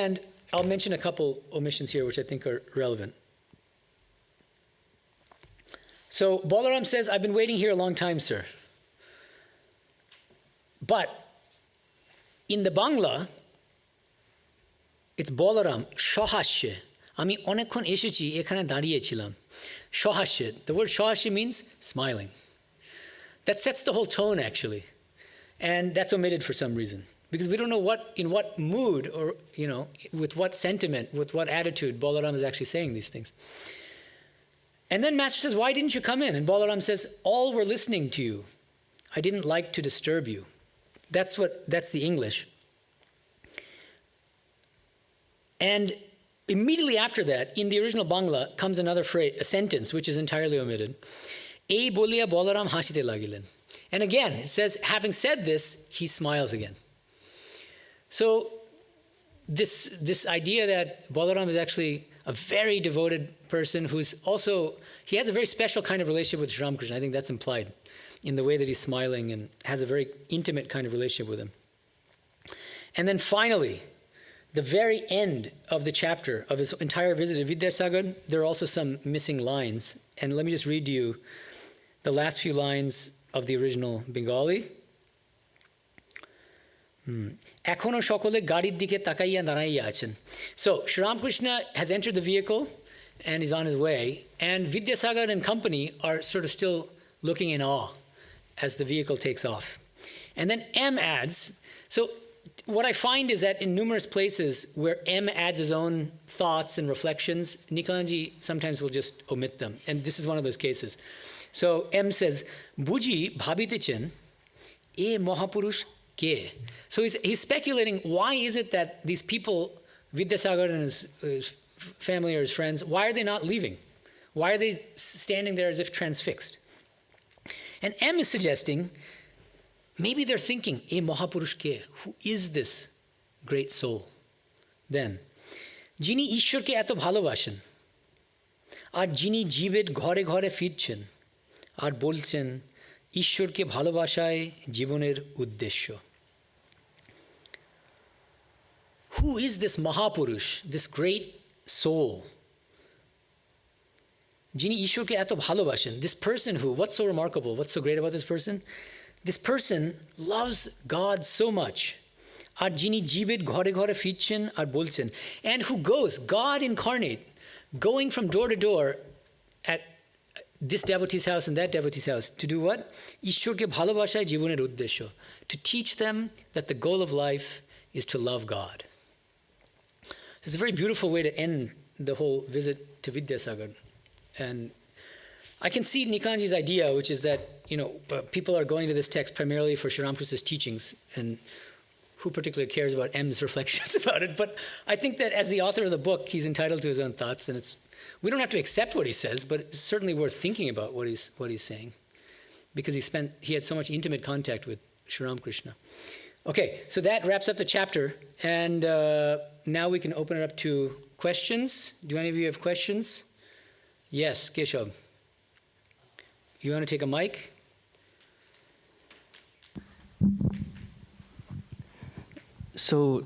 And I'll mention a couple omissions here which I think are relevant. So Balaram says, I've been waiting here a long time, sir. But in the Bangla, it's Balaram, Shohashe. আমি অনেকক্ষণ এসেছি এখানে দাঁড়িয়েছিলাম. Shohashe. The word shohashe means smiling. That sets the whole tone, actually. And that's omitted for some reason. Because we don't know in what mood or, with what sentiment, with what attitude Balaram is actually saying these things. And then Master says, why didn't you come in? And Balaram says, all were listening to you. I didn't like to disturb you. That's the English. And immediately after that, in the original Bangla, comes another phrase, a sentence, which is entirely omitted. Ei bolia Balaram hashite lagilen. And again, it says, having said this, he smiles again. So this idea that Balaram is actually a very devoted person who's also, he has a very special kind of relationship with Sri Ramakrishna. I think that's implied in the way that he's smiling and has a very intimate kind of relationship with him. And then finally, the very end of the chapter of his entire visit to Vidyasagar, there are also some missing lines. And let me just read to you the last few lines of the original Bengali. Ekhono shokole garir dike takaiya daraiya achen. So Sri Ramakrishna has entered the vehicle and is on his way, and Vidyasagar and company are sort of still looking in awe as the vehicle takes off. And then M adds, so what I find is that in numerous places where M adds his own thoughts and reflections, Nikalanji sometimes will just omit them. And this is one of those cases. So M says, Buji bhabitechen e Mahapurush ke. So he's speculating, why is it that these people, Vidyasagar and his family or his friends, why are they not leaving? Why are they standing there as if transfixed? And M is suggesting, maybe they're thinking, E Mahapurush ke, who is this great soul? Then, Jini Ishwarke eto bhalobashen, ar jini jivet ghore ghore ফিরছেন, আর বলছেন ঈশ্বরকে ভালোবাসায় জীবনের উদ্দেশ্য. Who is this Mahapurush, this great soul? Jini Ishwarke eto bhalobashen, this person who, what's so remarkable, what's so great about this person? This person loves God so much. Ar jini jivet ghore ghore ফিরছেন আর বলছেন, and who goes, God incarnate, going from door to door at this devotee's house and that devotee's house to do what? Ishwarke bhalobashaয় জীবনের উদ্দেশ্য, to teach them that the goal of life is to love God. It's a very beautiful way to end the whole visit to Vidyasagar. And I can see Nikalanji's idea, which is that, people are going to this text primarily for Sri Ramakrishna's teachings, and who particularly cares about M's reflections about it? But I think that as the author of the book, he's entitled to his own thoughts, and we don't have to accept what he says, but it's certainly worth thinking about what he's saying, because he had so much intimate contact with Sri Ramakrishna. Okay, so that wraps up the chapter, and now we can open it up to questions. Do any of you have questions? Yes, Keshav. You want to take a mic? So,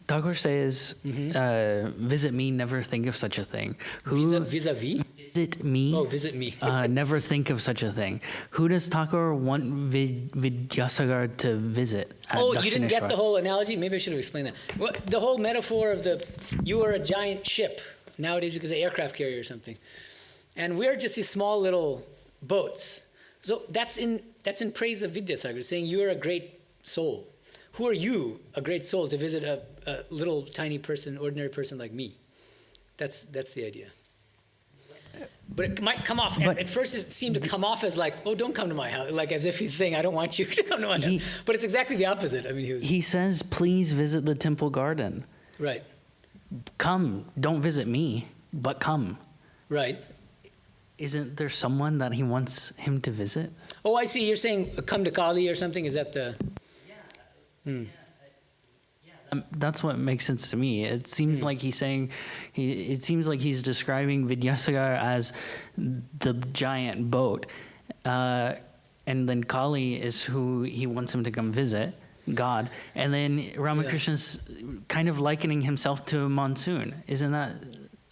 Tagore says, visit me, never think of such a thing. Vis-a-vis? Visit me. Oh, visit me. Never think of such a thing. Who does Tagore want Vidyasagar to visit? You didn't get the whole analogy? Maybe I should have explained that. Well, the whole metaphor of you are a giant ship. Nowadays, because of aircraft carrier or something. And we're just these small little boats. So that's in praise of Vidyasagar, saying you are a great soul. Who are you, a great soul, to visit a little tiny person, ordinary person like me? That's the idea. But it might come off, at first it seemed to come off as like, oh, don't come to my house, like as if he's saying, I don't want you to come to my house. But it's exactly the opposite. I mean, he says, please visit the temple garden. Right. Come, don't visit me, but come. Right. Isn't there someone that he wants him to visit? Oh, I see. You're saying come to Kali or something? Is that the... That's what makes sense to me. It seems like he's saying, it seems like he's describing Vidyasagar as the giant boat. And then Kali is who he wants him to come visit, God. And then Ramakrishna's kind of likening himself to a monsoon. Isn't that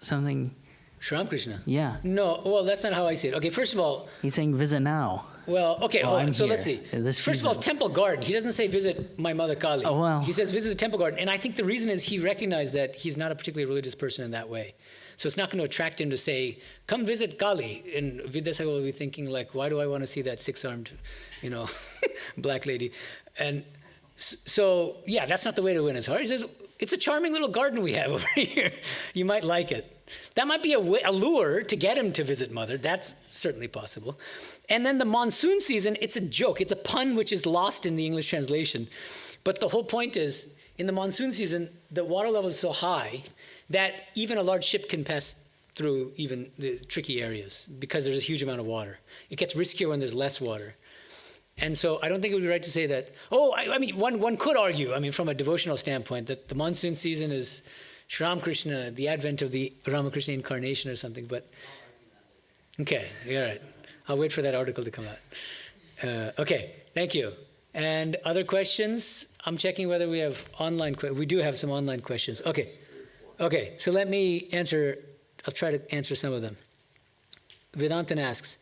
something? Sri Ramakrishna? Yeah. No, well, that's not how I see it. Okay, first of all... He's saying visit now. Well, okay, so let's see. First of all, temple garden. He doesn't say visit my mother Kali. Oh, well. He says visit the temple garden. And I think the reason is he recognized that he's not a particularly religious person in that way. So it's not going to attract him to say, come visit Kali. And Vidyasagar will be thinking like, why do I want to see that six-armed, black lady? And so, yeah, that's not the way to win his heart. He says, it's a charming little garden we have over here. You might like it. That might be a lure to get him to visit mother. That's certainly possible. And then the monsoon season, it's a joke. It's a pun which is lost in the English translation. But the whole point is, in the monsoon season, the water level is so high that even a large ship can pass through even the tricky areas because there's a huge amount of water. It gets riskier when there's less water. And so I don't think it would be right to say that, I mean, one could argue, I mean, from a devotional standpoint, that the monsoon season is Sri Ramakrishna, the advent of the Ramakrishna incarnation or something, but okay, all right. I'll wait for that article to come out. Okay, thank you. And other questions? I'm checking whether we have online questions. We do have some online questions. Okay, so let me answer. I'll try to answer some of them. Vedantan asks,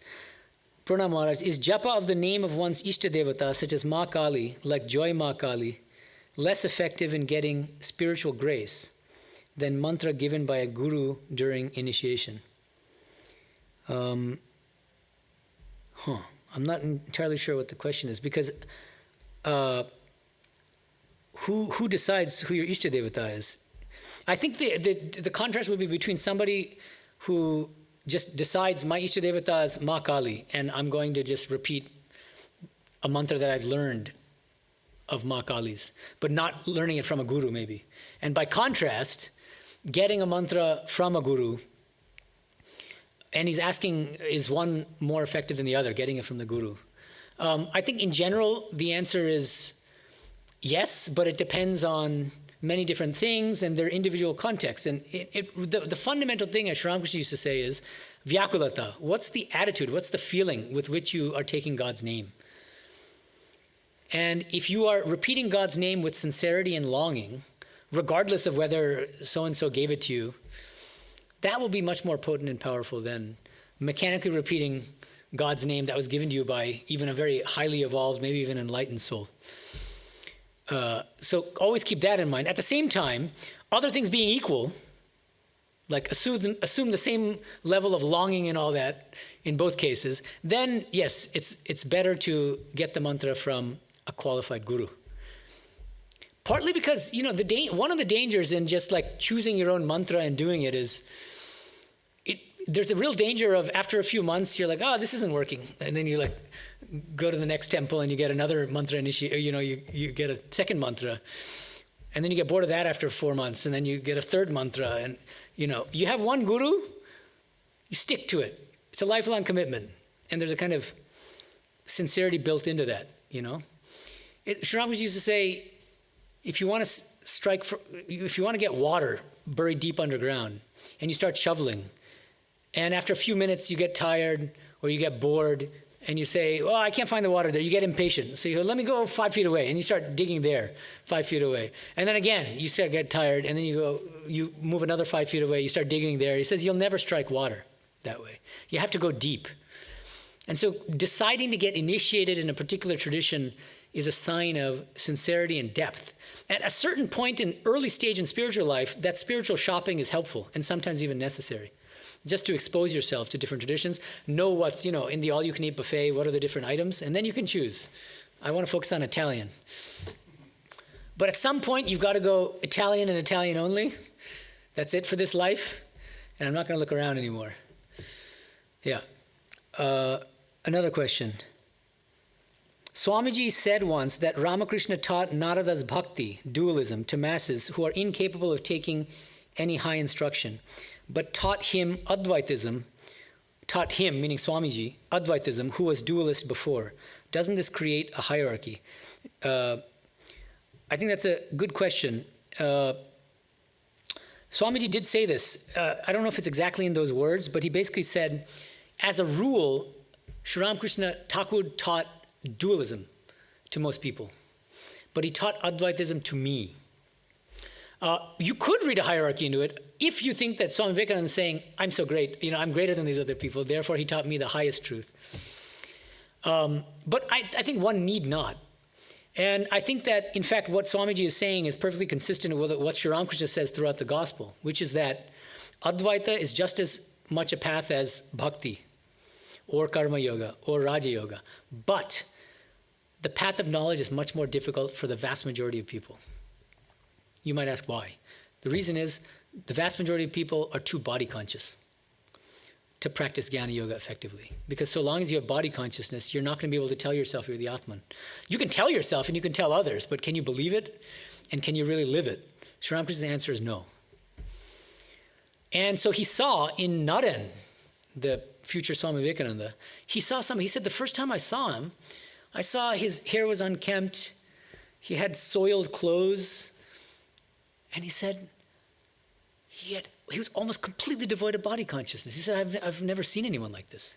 Pranam Maharaj, is japa of the name of one's Ishta Devata, such as Ma Kali, like Joy Ma Kali, less effective in getting spiritual grace than mantra given by a guru during initiation? I'm not entirely sure what the question is, because who decides who your Ishta Devata is? I think the contrast would be between somebody who just decides my Ishta Devata is Ma Kali, and I'm going to just repeat a mantra that I've learned of Ma Kali's, but not learning it from a guru maybe. And by contrast, getting a mantra from a guru, and he's asking, is one more effective than the other, getting it from the guru? I think in general, the answer is yes, but it depends on many different things and their individual contexts. And the fundamental thing, as Sri Ramakrishna used to say, is vyakulata. What's the attitude? What's the feeling with which you are taking God's name? And if you are repeating God's name with sincerity and longing, regardless of whether so-and-so gave it to you, that will be much more potent and powerful than mechanically repeating God's name that was given to you by even a very highly evolved, maybe even enlightened soul. So always keep that in mind. At the same time, other things being equal, like assume the same level of longing and all that in both cases, then yes, it's better to get the mantra from a qualified guru. Partly because, one of the dangers in just like choosing your own mantra and doing it is, there's a real danger of after a few months, you're like, this isn't working. And then you like go to the next temple and you get another mantra you get a second mantra. And then you get bored of that after 4 months. And then you get a third mantra. And, you have one guru, you stick to it. It's a lifelong commitment. And there's a kind of sincerity built into that, Sri Ramakrishna used to say, if you want to get water buried deep underground and you start shoveling, and after a few minutes you get tired or you get bored and you say, I can't find the water there. You get impatient. So you go, let me go 5 feet away. And you start digging there 5 feet away. And then again, you start get tired. And then you move another 5 feet away. You start digging there. He says, you'll never strike water that way. You have to go deep. And so deciding to get initiated in a particular tradition is a sign of sincerity and depth. At a certain point in early stage in spiritual life, that spiritual shopping is helpful and sometimes even necessary. Just to expose yourself to different traditions, know what's, in the all-you-can-eat buffet, what are the different items, and then you can choose. I want to focus on Italian. But at some point, you've got to go Italian and Italian only. That's it for this life, and I'm not going to look around anymore. Yeah. Another question. Swamiji said once that Ramakrishna taught Narada's bhakti, dualism, to masses who are incapable of taking any high instruction, but taught him, meaning Swamiji, Advaitism, who was dualist before. Doesn't this create a hierarchy? I think that's a good question. Swamiji did say this. I don't know if it's exactly in those words, but he basically said, as a rule, Sri Ramakrishna Thakur taught dualism to most people, but he taught Advaitism to me. You could read a hierarchy into it if you think that Swami Vivekananda is saying, I'm so great, I'm greater than these other people, therefore he taught me the highest truth. But I think one need not. And I think that, in fact, what Swamiji is saying is perfectly consistent with what Sri Ramakrishna says throughout the gospel, which is that Advaita is just as much a path as bhakti, or karma yoga, or raja yoga. But the path of knowledge is much more difficult for the vast majority of people. You might ask why. The reason is the vast majority of people are too body conscious, to practice Jnana Yoga effectively. Because so long as you have body consciousness, you're not going to be able to tell yourself you're the Atman. You can tell yourself and you can tell others, but can you believe it? And can you really live it? Sri Ramakrishna's answer is no. And so he saw in Naren, the future Swami Vivekananda, he saw something. He said, the first time I saw him, I saw his hair was unkempt, he had soiled clothes, and he said, he was almost completely devoid of body consciousness. He said, I've never seen anyone like this.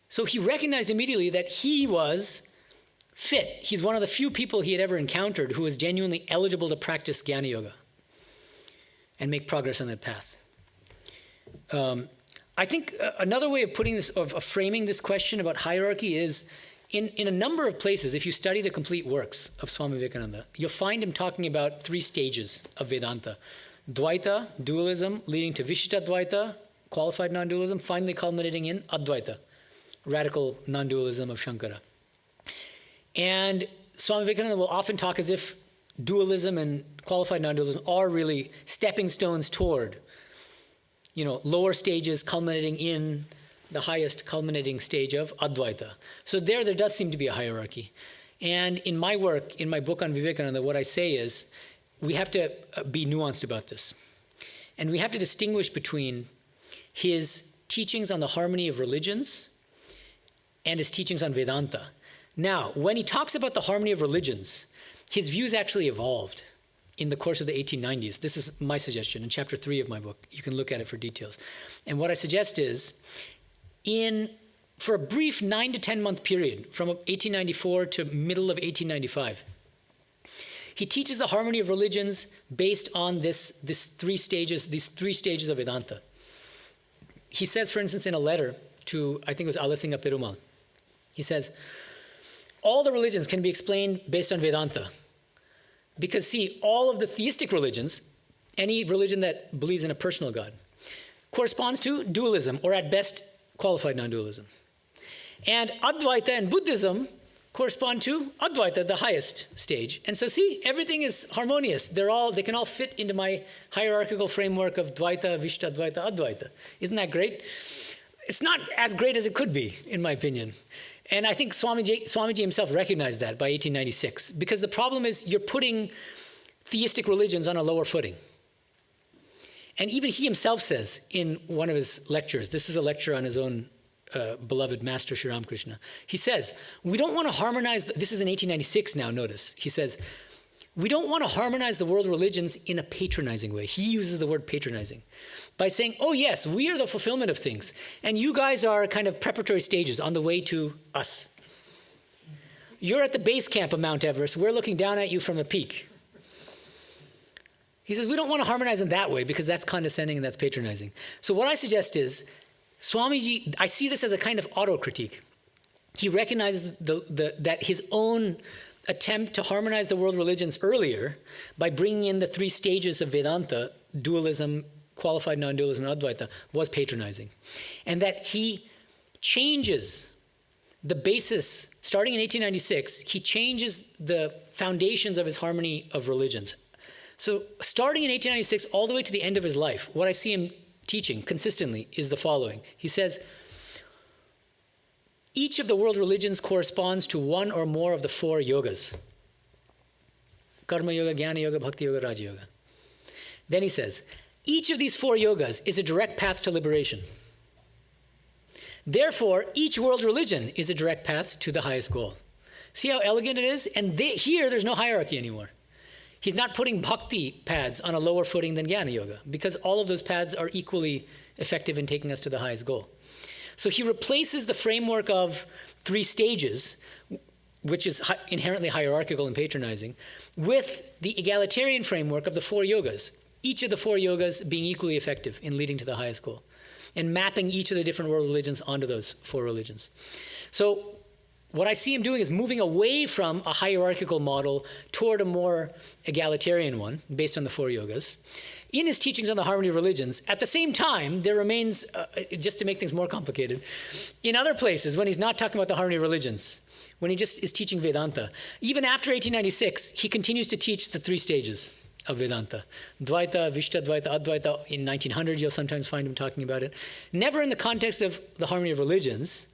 So he recognized immediately that he was fit. He's one of the few people he had ever encountered who was genuinely eligible to practice Jnana Yoga and make progress on that path. I think another way of putting this, of framing this question about hierarchy is, in a number of places, if you study the complete works of Swami Vivekananda, you'll find him talking about 3 stages of Vedanta. Dvaita, dualism, leading to Vishishtadvaita, qualified non-dualism, finally culminating in Advaita, radical non-dualism of Shankara. And Swami Vivekananda will often talk as if dualism and qualified non-dualism are really stepping stones toward, lower stages culminating in the highest culminating stage of Advaita. So there does seem to be a hierarchy. And in my work, in my book on Vivekananda, what I say is we have to be nuanced about this. And we have to distinguish between his teachings on the harmony of religions and his teachings on Vedanta. Now, when he talks about the harmony of religions, his views actually evolved in the course of the 1890s. This is my suggestion in chapter 3 of my book. You can look at it for details. And what I suggest is, for a brief 9 to 10 month period, from 1894 to middle of 1895, he teaches the harmony of religions based on these three stages of Vedanta. He says, for instance, in a letter to, I think it was Alasinga Perumal, he says, all the religions can be explained based on Vedanta. Because see, all of the theistic religions, any religion that believes in a personal God, corresponds to dualism, or at best, qualified non-dualism. And Advaita and Buddhism correspond to Advaita, the highest stage. And so see, everything is harmonious. They can all fit into my hierarchical framework of Dvaita, Vishtadvaita, Advaita. Isn't that great? It's not as great as it could be, in my opinion. And I think Swamiji himself recognized that by 1896, because the problem is you're putting theistic religions on a lower footing. And even he himself says in one of his lectures, this is a lecture on his own beloved master Sri Ramakrishna, he says, we don't want to harmonize, this is in 1896 now, notice, he says, we don't want to harmonize the world religions in a patronizing way. He uses the word patronizing by saying, oh yes, we are the fulfillment of things, and you guys are kind of preparatory stages on the way to us. You're at the base camp of Mount Everest, we're looking down at you from a peak. He says, we don't want to harmonize in that way because that's condescending and that's patronizing. So what I suggest is, Swamiji, I see this as a kind of auto-critique. He recognizes that his own attempt to harmonize the world religions earlier by bringing in the 3 stages of Vedanta, dualism, qualified non-dualism, and Advaita, was patronizing. And that he changes the basis, starting in 1896, he changes the foundations of his harmony of religions. So starting in 1896 all the way to the end of his life, what I see him teaching consistently is the following. He says, each of the world religions corresponds to one or more of the 4 yogas. Karma Yoga, Jnana Yoga, Bhakti Yoga, Raja Yoga. Then he says, each of these 4 yogas is a direct path to liberation. Therefore, each world religion is a direct path to the highest goal. See how elegant it is? And here, there's no hierarchy anymore. He's not putting bhakti paths on a lower footing than Jnana Yoga, because all of those paths are equally effective in taking us to the highest goal. So he replaces the framework of 3 stages, which is inherently hierarchical and patronizing, with the egalitarian framework of the 4 yogas, each of the 4 yogas being equally effective in leading to the highest goal, and mapping each of the different world religions onto those 4 religions. So what I see him doing is moving away from a hierarchical model toward a more egalitarian one, based on the 4 yogas. In his teachings on the harmony of religions, at the same time, there remains, just to make things more complicated, in other places, when he's not talking about the harmony of religions, when he just is teaching Vedanta, even after 1896, he continues to teach the 3 stages of Vedanta. Dvaita, Vishtadvaita, Advaita, in 1900 you'll sometimes find him talking about it. Never in the context of the harmony of religions,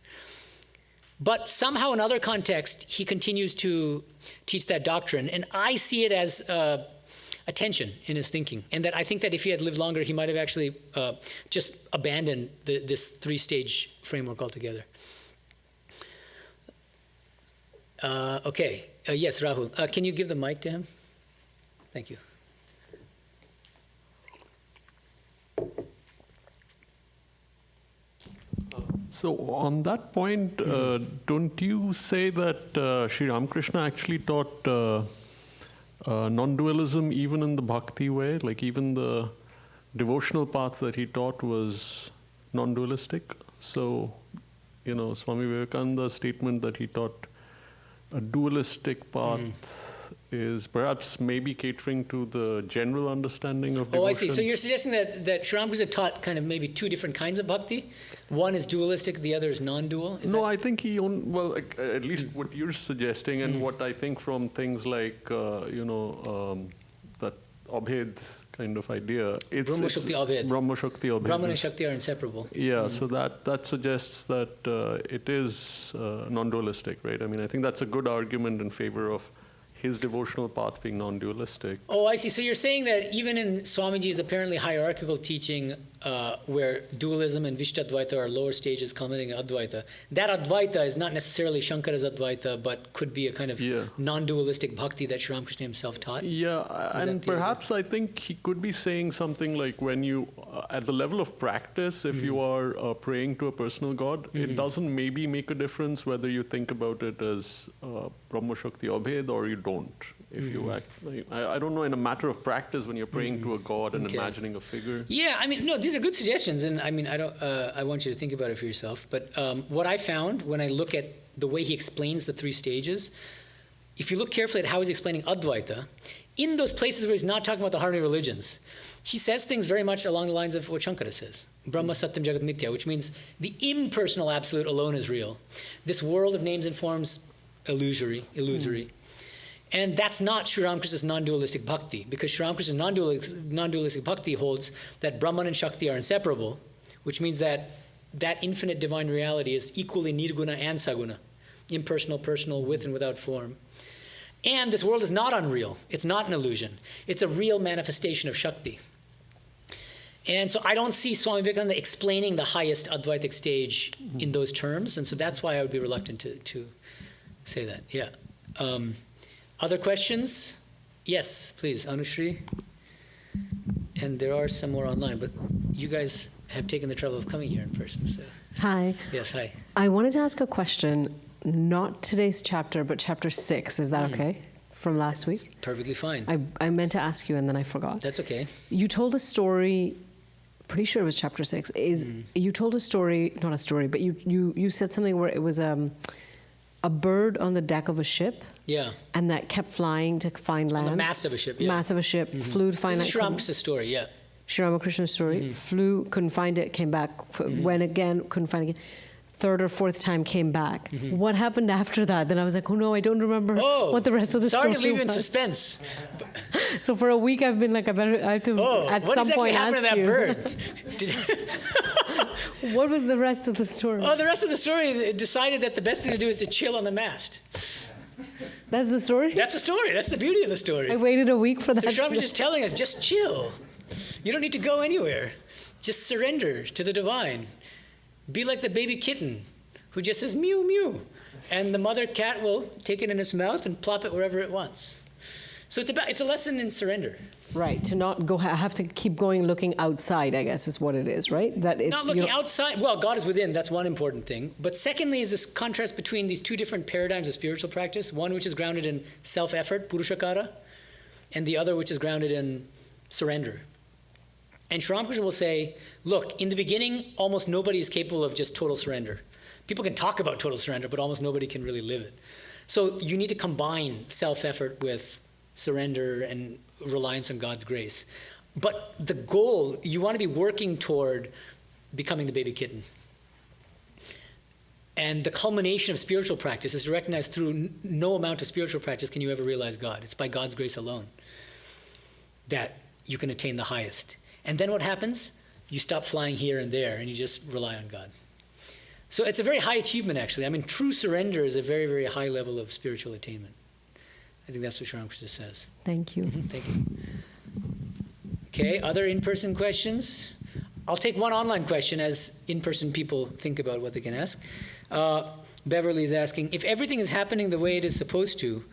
but somehow in other contexts he continues to teach that doctrine. And I see it as a tension in his thinking. And that I think that if he had lived longer, he might have actually just abandoned this three-stage framework altogether. Yes, Rahul. Can you give the mic to him? Thank you. So on that point, don't you say that Sri Ramakrishna actually taught non-dualism even in the bhakti way? Like even the devotional path that he taught was non-dualistic? So, Swami Vivekananda's statement that he taught a dualistic path is perhaps maybe catering to the general understanding of devotion. Oh, I see. So you're suggesting that Sri Ramakrishna taught kind of maybe two different kinds of bhakti? One is dualistic, the other is non-dual? I think at least what you're suggesting and what I think from things like, that Abhed kind of idea. Brahma Shakti Abhed. Brahma Shakti Abhed. Brahman and Shakti are inseparable. Yeah, so that suggests that it is non-dualistic, right? I mean, I think that's a good argument in favor of his devotional path being non-dualistic. Oh, I see. So you're saying that even in Swamiji's apparently hierarchical teaching, where dualism and Vishtadvaita are lower stages culminating in Advaita, that Advaita is not necessarily Shankara's Advaita, but could be a kind of non-dualistic bhakti that Sri Ramakrishna himself taught? Yeah, and perhaps I think he could be saying something like when you, at the level of practice, if you are praying to a personal God, it doesn't maybe make a difference whether you think about it as Brahma Shakti Abhed or you don't. If you act, I don't know, in a matter of practice when you're praying to a God and imagining a figure. Yeah, I mean, no, these are good suggestions, and I mean, I want you to think about it for yourself. But what I found when I look at the way he explains the three stages, if you look carefully at how he's explaining Advaita, in those places where he's not talking about the harmony of religions, he says things very much along the lines of what Shankara says. Brahma Satyam Jagat Mithya, which means the impersonal absolute alone is real. This world of names and forms, illusory. And that's not Sri Ramakrishna's non-dualistic bhakti, because Sri Ramakrishna's non-dualistic bhakti holds that Brahman and Shakti are inseparable, which means that infinite divine reality is equally nirguna and saguna, impersonal, personal, with and without form. And this world is not unreal. It's not an illusion. It's a real manifestation of Shakti. And so I don't see Swami Vivekananda explaining the highest Advaitic stage in those terms, and so that's why I would be reluctant to say that. Yeah. Other questions? Yes, please, Anushri. And there are some more online, but you guys have taken the trouble of coming here in person. So. Hi. Yes, hi. I wanted to ask a question, not today's chapter, but chapter 6. Is that okay? From last week? It's perfectly fine. I meant to ask you and then I forgot. That's okay. You told a story, pretty sure it was chapter 6. You told a story, not a story, but you said something where it was a bird on the deck of a ship. Yeah. And that kept flying to find land. On the mast of a ship, yeah. Mast of a ship, flew to find land. This is Sri Ramakrishna's story, yeah. Sri Ramakrishna's story. Flew, couldn't find it, came back, went again, couldn't find it again. Third or fourth time came back. What happened after that? Then I was like, oh no, I don't remember what the rest of the story was. Sorry to leave you in suspense. So for a week I've been like, I have to at some point ask you. What exactly happened to that bird? What was the rest of the story? Oh, the rest of the story is it decided that the best thing to do is to chill on the mast. That's the story? That's the story. That's the beauty of the story. I waited a week for that. So Sri Ramakrishna is telling us, just chill. You don't need to go anywhere. Just surrender to the divine. Be like the baby kitten who just says mew, mew. And the mother cat will take it in its mouth and plop it wherever it wants. So it's a lesson in surrender. Right, to not go, have to keep going looking outside, I guess is what it is, right? Not looking outside. Well, God is within. That's one important thing. But secondly is this contrast between these two different paradigms of spiritual practice. One which is grounded in self-effort, purushakara, and the other which is grounded in surrender. And Sri Ramakrishna will say, look, in the beginning, almost nobody is capable of just total surrender. People can talk about total surrender, but almost nobody can really live it. So you need to combine self-effort with surrender and reliance on God's grace. But the goal, you want to be working toward becoming the baby kitten. And the culmination of spiritual practice is to recognize through no amount of spiritual practice can you ever realize God. It's by God's grace alone. that you can attain the highest. And then what happens? You stop flying here and there, and you just rely on God. So it's a very high achievement, actually. I mean, true surrender is a very, very high level of spiritual attainment. I think that's what Sri Ramakrishna says. Thank you. Thank you. Okay, other in-person questions? I'll take one online question as in-person people think about what they can ask. Beverly is asking, if everything is happening the way it is supposed to,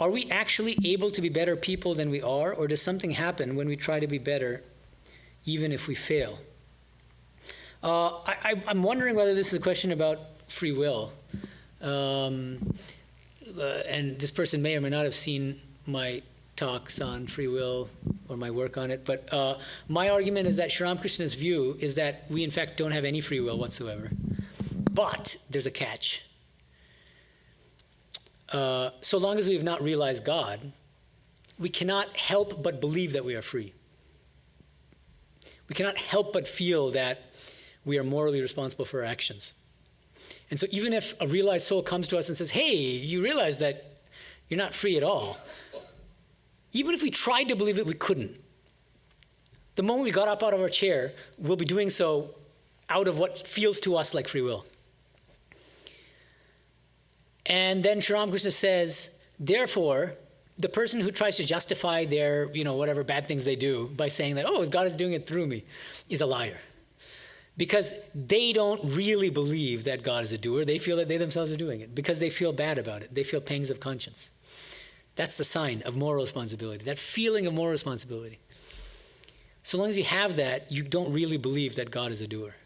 are we actually able to be better people than we are, or does something happen when we try to be better, even if we fail? I'm wondering whether this is a question about free will. And this person may or may not have seen my talks on free will or my work on it, but my argument is that Sri Ramakrishna's view is that we in fact don't have any free will whatsoever. But there's a catch. So long as we have not realized God, we cannot help but believe that we are free. We cannot help but feel that we are morally responsible for our actions. And so even if a realized soul comes to us and says, hey, you realize that you're not free at all, even if we tried to believe it, we couldn't. The moment we got up out of our chair, we'll be doing so out of what feels to us like free will. And then Sri Ramakrishna says, therefore, the person who tries to justify their, whatever bad things they do by saying that, oh, God is doing it through me, is a liar. Because they don't really believe that God is a doer. They feel that they themselves are doing it because they feel bad about it. They feel pangs of conscience. That's the sign of moral responsibility, that feeling of moral responsibility. So long as you have that, you don't really believe that God is a doer.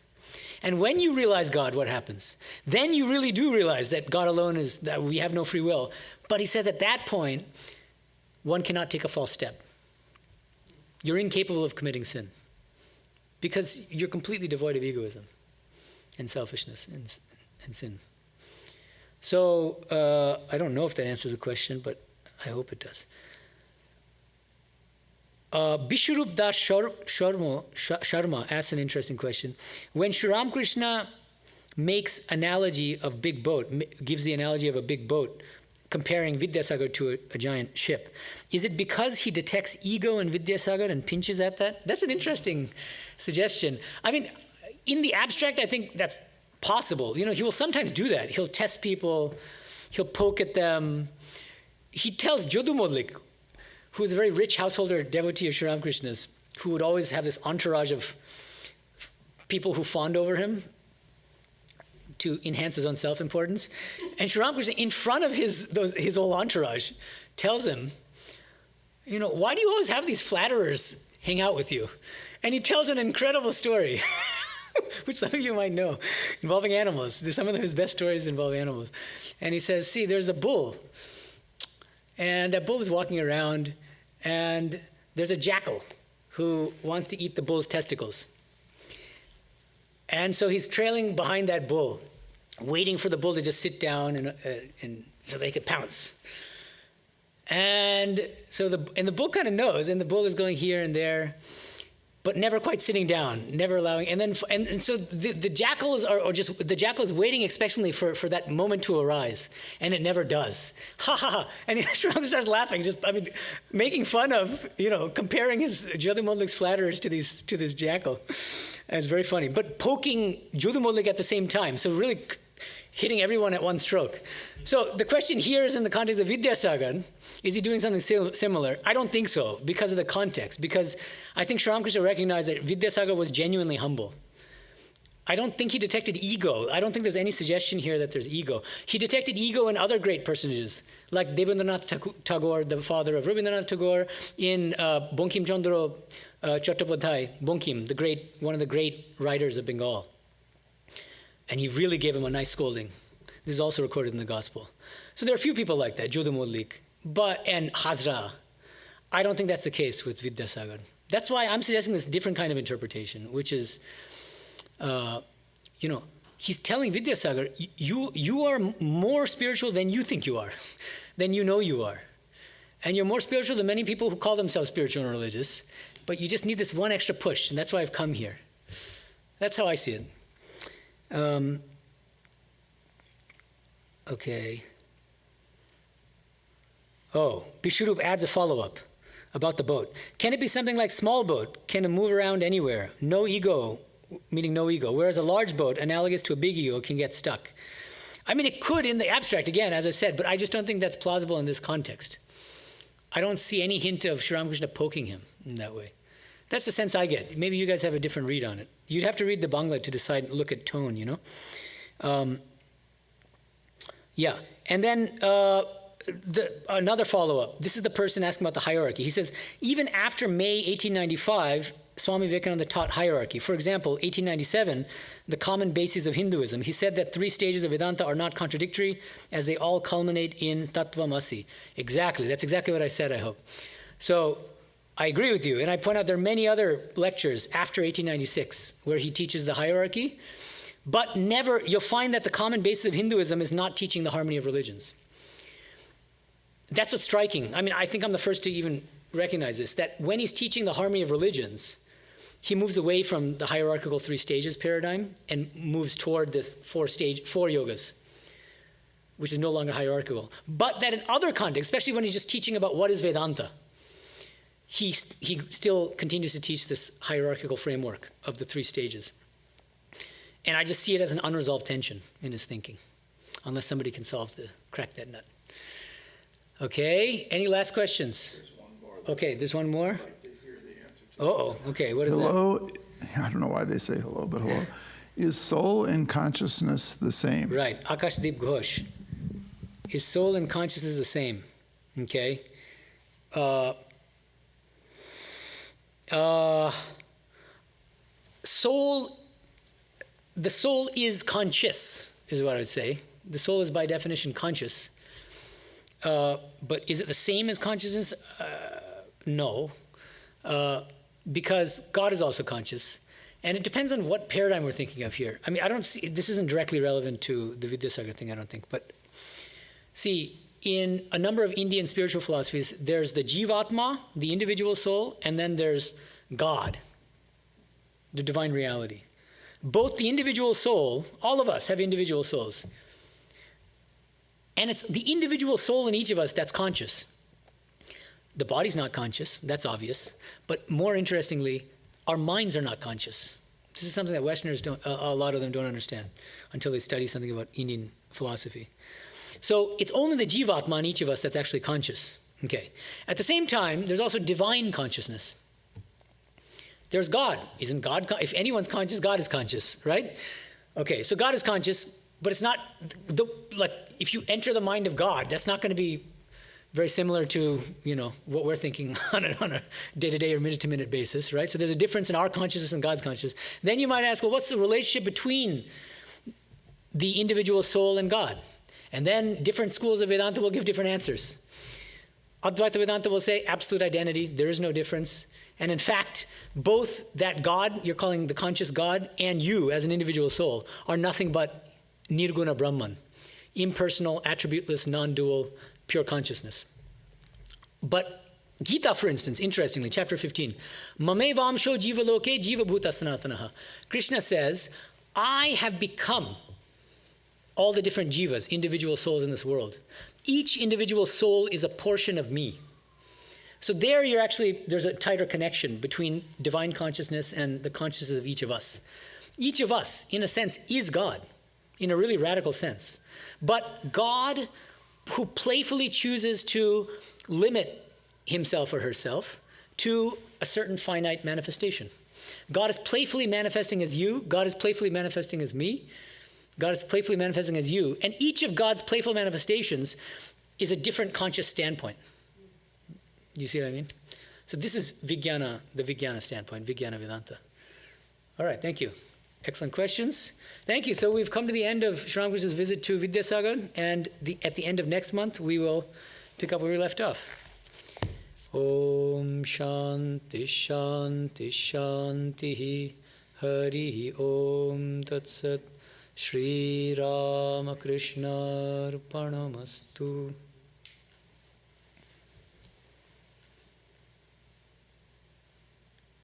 And when you realize God, what happens? Then you really do realize that God alone is, that we have no free will. But he says at that point, one cannot take a false step. You're incapable of committing sin because you're completely devoid of egoism and selfishness and sin. So I don't know if that answers the question, but I hope it does. Bishurup Das Sharma asks an interesting question. When Sri Ramakrishna makes analogy of big boat, gives the analogy of a big boat, comparing Vidyasagar to a giant ship, is it because he detects ego in Vidyasagar and pinches at that? That's an interesting suggestion. I mean, in the abstract, I think that's possible. He will sometimes do that. He'll test people. He'll poke at them. He tells Jodu Modlik, who is a very rich householder devotee of Sri Ramakrishna's, who would always have this entourage of people who fawned over him to enhance his own self-importance. And Sri Ramakrishna, in front of his whole entourage, tells him, why do you always have these flatterers hang out with you? And he tells an incredible story, which some of you might know, involving animals. Some of his best stories involve animals. And he says, see, there's a bull. And that bull is walking around, and there's a jackal who wants to eat the bull's testicles. And so he's trailing behind that bull, waiting for the bull to just sit down and so they could pounce. And so the bull kind of knows, and the bull is going here and there, but never quite sitting down, never allowing. And so the jackals the jackal is waiting expectantly for that moment to arise, and it never does. Ha ha ha! And Sri Ramakrishna starts laughing, making fun of, comparing his Jodu Modlik's flatterers to this jackal. And it's very funny, but poking Jodu Modlik at the same time. So really hitting everyone at one stroke. So the question here is in the context of Vidyasagar, is he doing something similar? I don't think so, because of the context. Because I think Sri Ramakrishna recognized that Vidyasagar was genuinely humble. I don't think he detected ego. I don't think there's any suggestion here that there's ego. He detected ego in other great personages, like Debendranath Tagore, the father of Rabindranath Tagore, in Bankim Chandra Chattopadhyay, Bankim, one of the great writers of Bengal. And he really gave him a nice scolding. This is also recorded in the Gospel. So there are a few people like that, Jodu Modlik, and Hazra. I don't think that's the case with Vidyasagar. That's why I'm suggesting this different kind of interpretation, which is, he's telling Vidyasagar, you are more spiritual than you think you are, than you know you are. And you're more spiritual than many people who call themselves spiritual and religious, but you just need this one extra push, and that's why I've come here. That's how I see it. Okay. Oh, Bishurup adds a follow-up. about the boat. Can it be something like small boat? Can it move around anywhere? No ego, meaning no ego. Whereas a large boat, analogous to a big ego, can get stuck. I mean, it could in the abstract, again, as I said, but I just don't think that's plausible in this context. I don't see any hint of Sri Ramakrishna poking him in that way. That's the sense I get. Maybe you guys have a different read on it. You'd have to read the Bangla to decide, look at tone, you know? Yeah. And then another follow-up. This is the person asking about the hierarchy. He says, even after May 1895, Swami Vivekananda taught hierarchy. For example, 1897, the common bases of Hinduism. He said that 3 stages of Vedanta are not contradictory as they all culminate in Tattvamasi. Exactly. That's exactly what I said, I hope. So I agree with you. And I point out there are many other lectures after 1896 where he teaches the hierarchy. But never, you'll find that the common basis of Hinduism is not teaching the harmony of religions. That's what's striking. I mean, I think I'm the first to even recognize this, that when he's teaching the harmony of religions, he moves away from the hierarchical 3 stages paradigm and moves toward this 4 yogas, which is no longer hierarchical. But that in other contexts, especially when he's just teaching about what is Vedanta, he still continues to teach this hierarchical framework of the 3 stages. And I just see it as an unresolved tension in his thinking, unless somebody can crack that nut. Okay, any last questions? There's one more. Okay, there's one more? I'd like to hear the answer to this. Okay, what is Hello, I don't know why they say hello, but hello. Is soul and consciousness the same? that? Right, Akashdeep Ghosh. Is soul and consciousness the same? Okay. The soul is conscious, is what I would say. The soul is by definition conscious. But is it the same as consciousness? No. Because God is also conscious. And it depends on what paradigm we're thinking of here. I mean, I don't see, this isn't directly relevant to the Vidyasagar thing, I don't think. But see, in a number of Indian spiritual philosophies, there's the Jivatma, the individual soul, and then there's God, the divine reality. Both the individual soul, all of us have individual souls. And it's the individual soul in each of us that's conscious. The body's not conscious, that's obvious. But more interestingly, our minds are not conscious. This is something that Westerners don't, a lot of them don't understand until they study something about Indian philosophy. So it's only the Jivatma in each of us that's actually conscious. Okay. At the same time, there's also divine consciousness. There's God. Isn't God, if anyone's conscious, God is conscious, right? Okay, so God is conscious, but it's not, like, if you enter the mind of God, that's not going to be very similar to, you know, what we're thinking on a day-to-day or minute-to-minute basis, right? So there's a difference in our consciousness and God's consciousness. Then you might ask, well, what's the relationship between the individual soul and God? And then different schools of Vedanta will give different answers. Advaita Vedanta will say absolute identity, there is no difference. And in fact, both that God, you're calling the conscious God, and you as an individual soul are nothing but Nirguna Brahman, impersonal, attributeless, non-dual, pure consciousness. But Gita, for instance, interestingly, chapter 15, Mame Vamsho Jiva Loke Jiva Bhuta Sanatanaha. Krishna says, I have become all the different jivas, individual souls in this world. Each individual soul is a portion of me. So there there's a tighter connection between divine consciousness and the consciousness of each of us. Each of us, in a sense, is God, in a really radical sense. But God, who playfully chooses to limit himself or herself to a certain finite manifestation. God is playfully manifesting as you, God is playfully manifesting as me, God is playfully manifesting as you, and each of God's playful manifestations is a different conscious standpoint. You see what I mean? So this is Vijnana, the Vijnana standpoint, Vijnana Vedanta. All right, thank you. Excellent questions. Thank you. So we've come to the end of Sri Ramakrishna's visit to Vidyasagar, and at the end of next month, we will pick up where we left off. Om Shanti Shanti Shanti Hari Om Tat Sat Sri Ramakrishna Arpanamastu.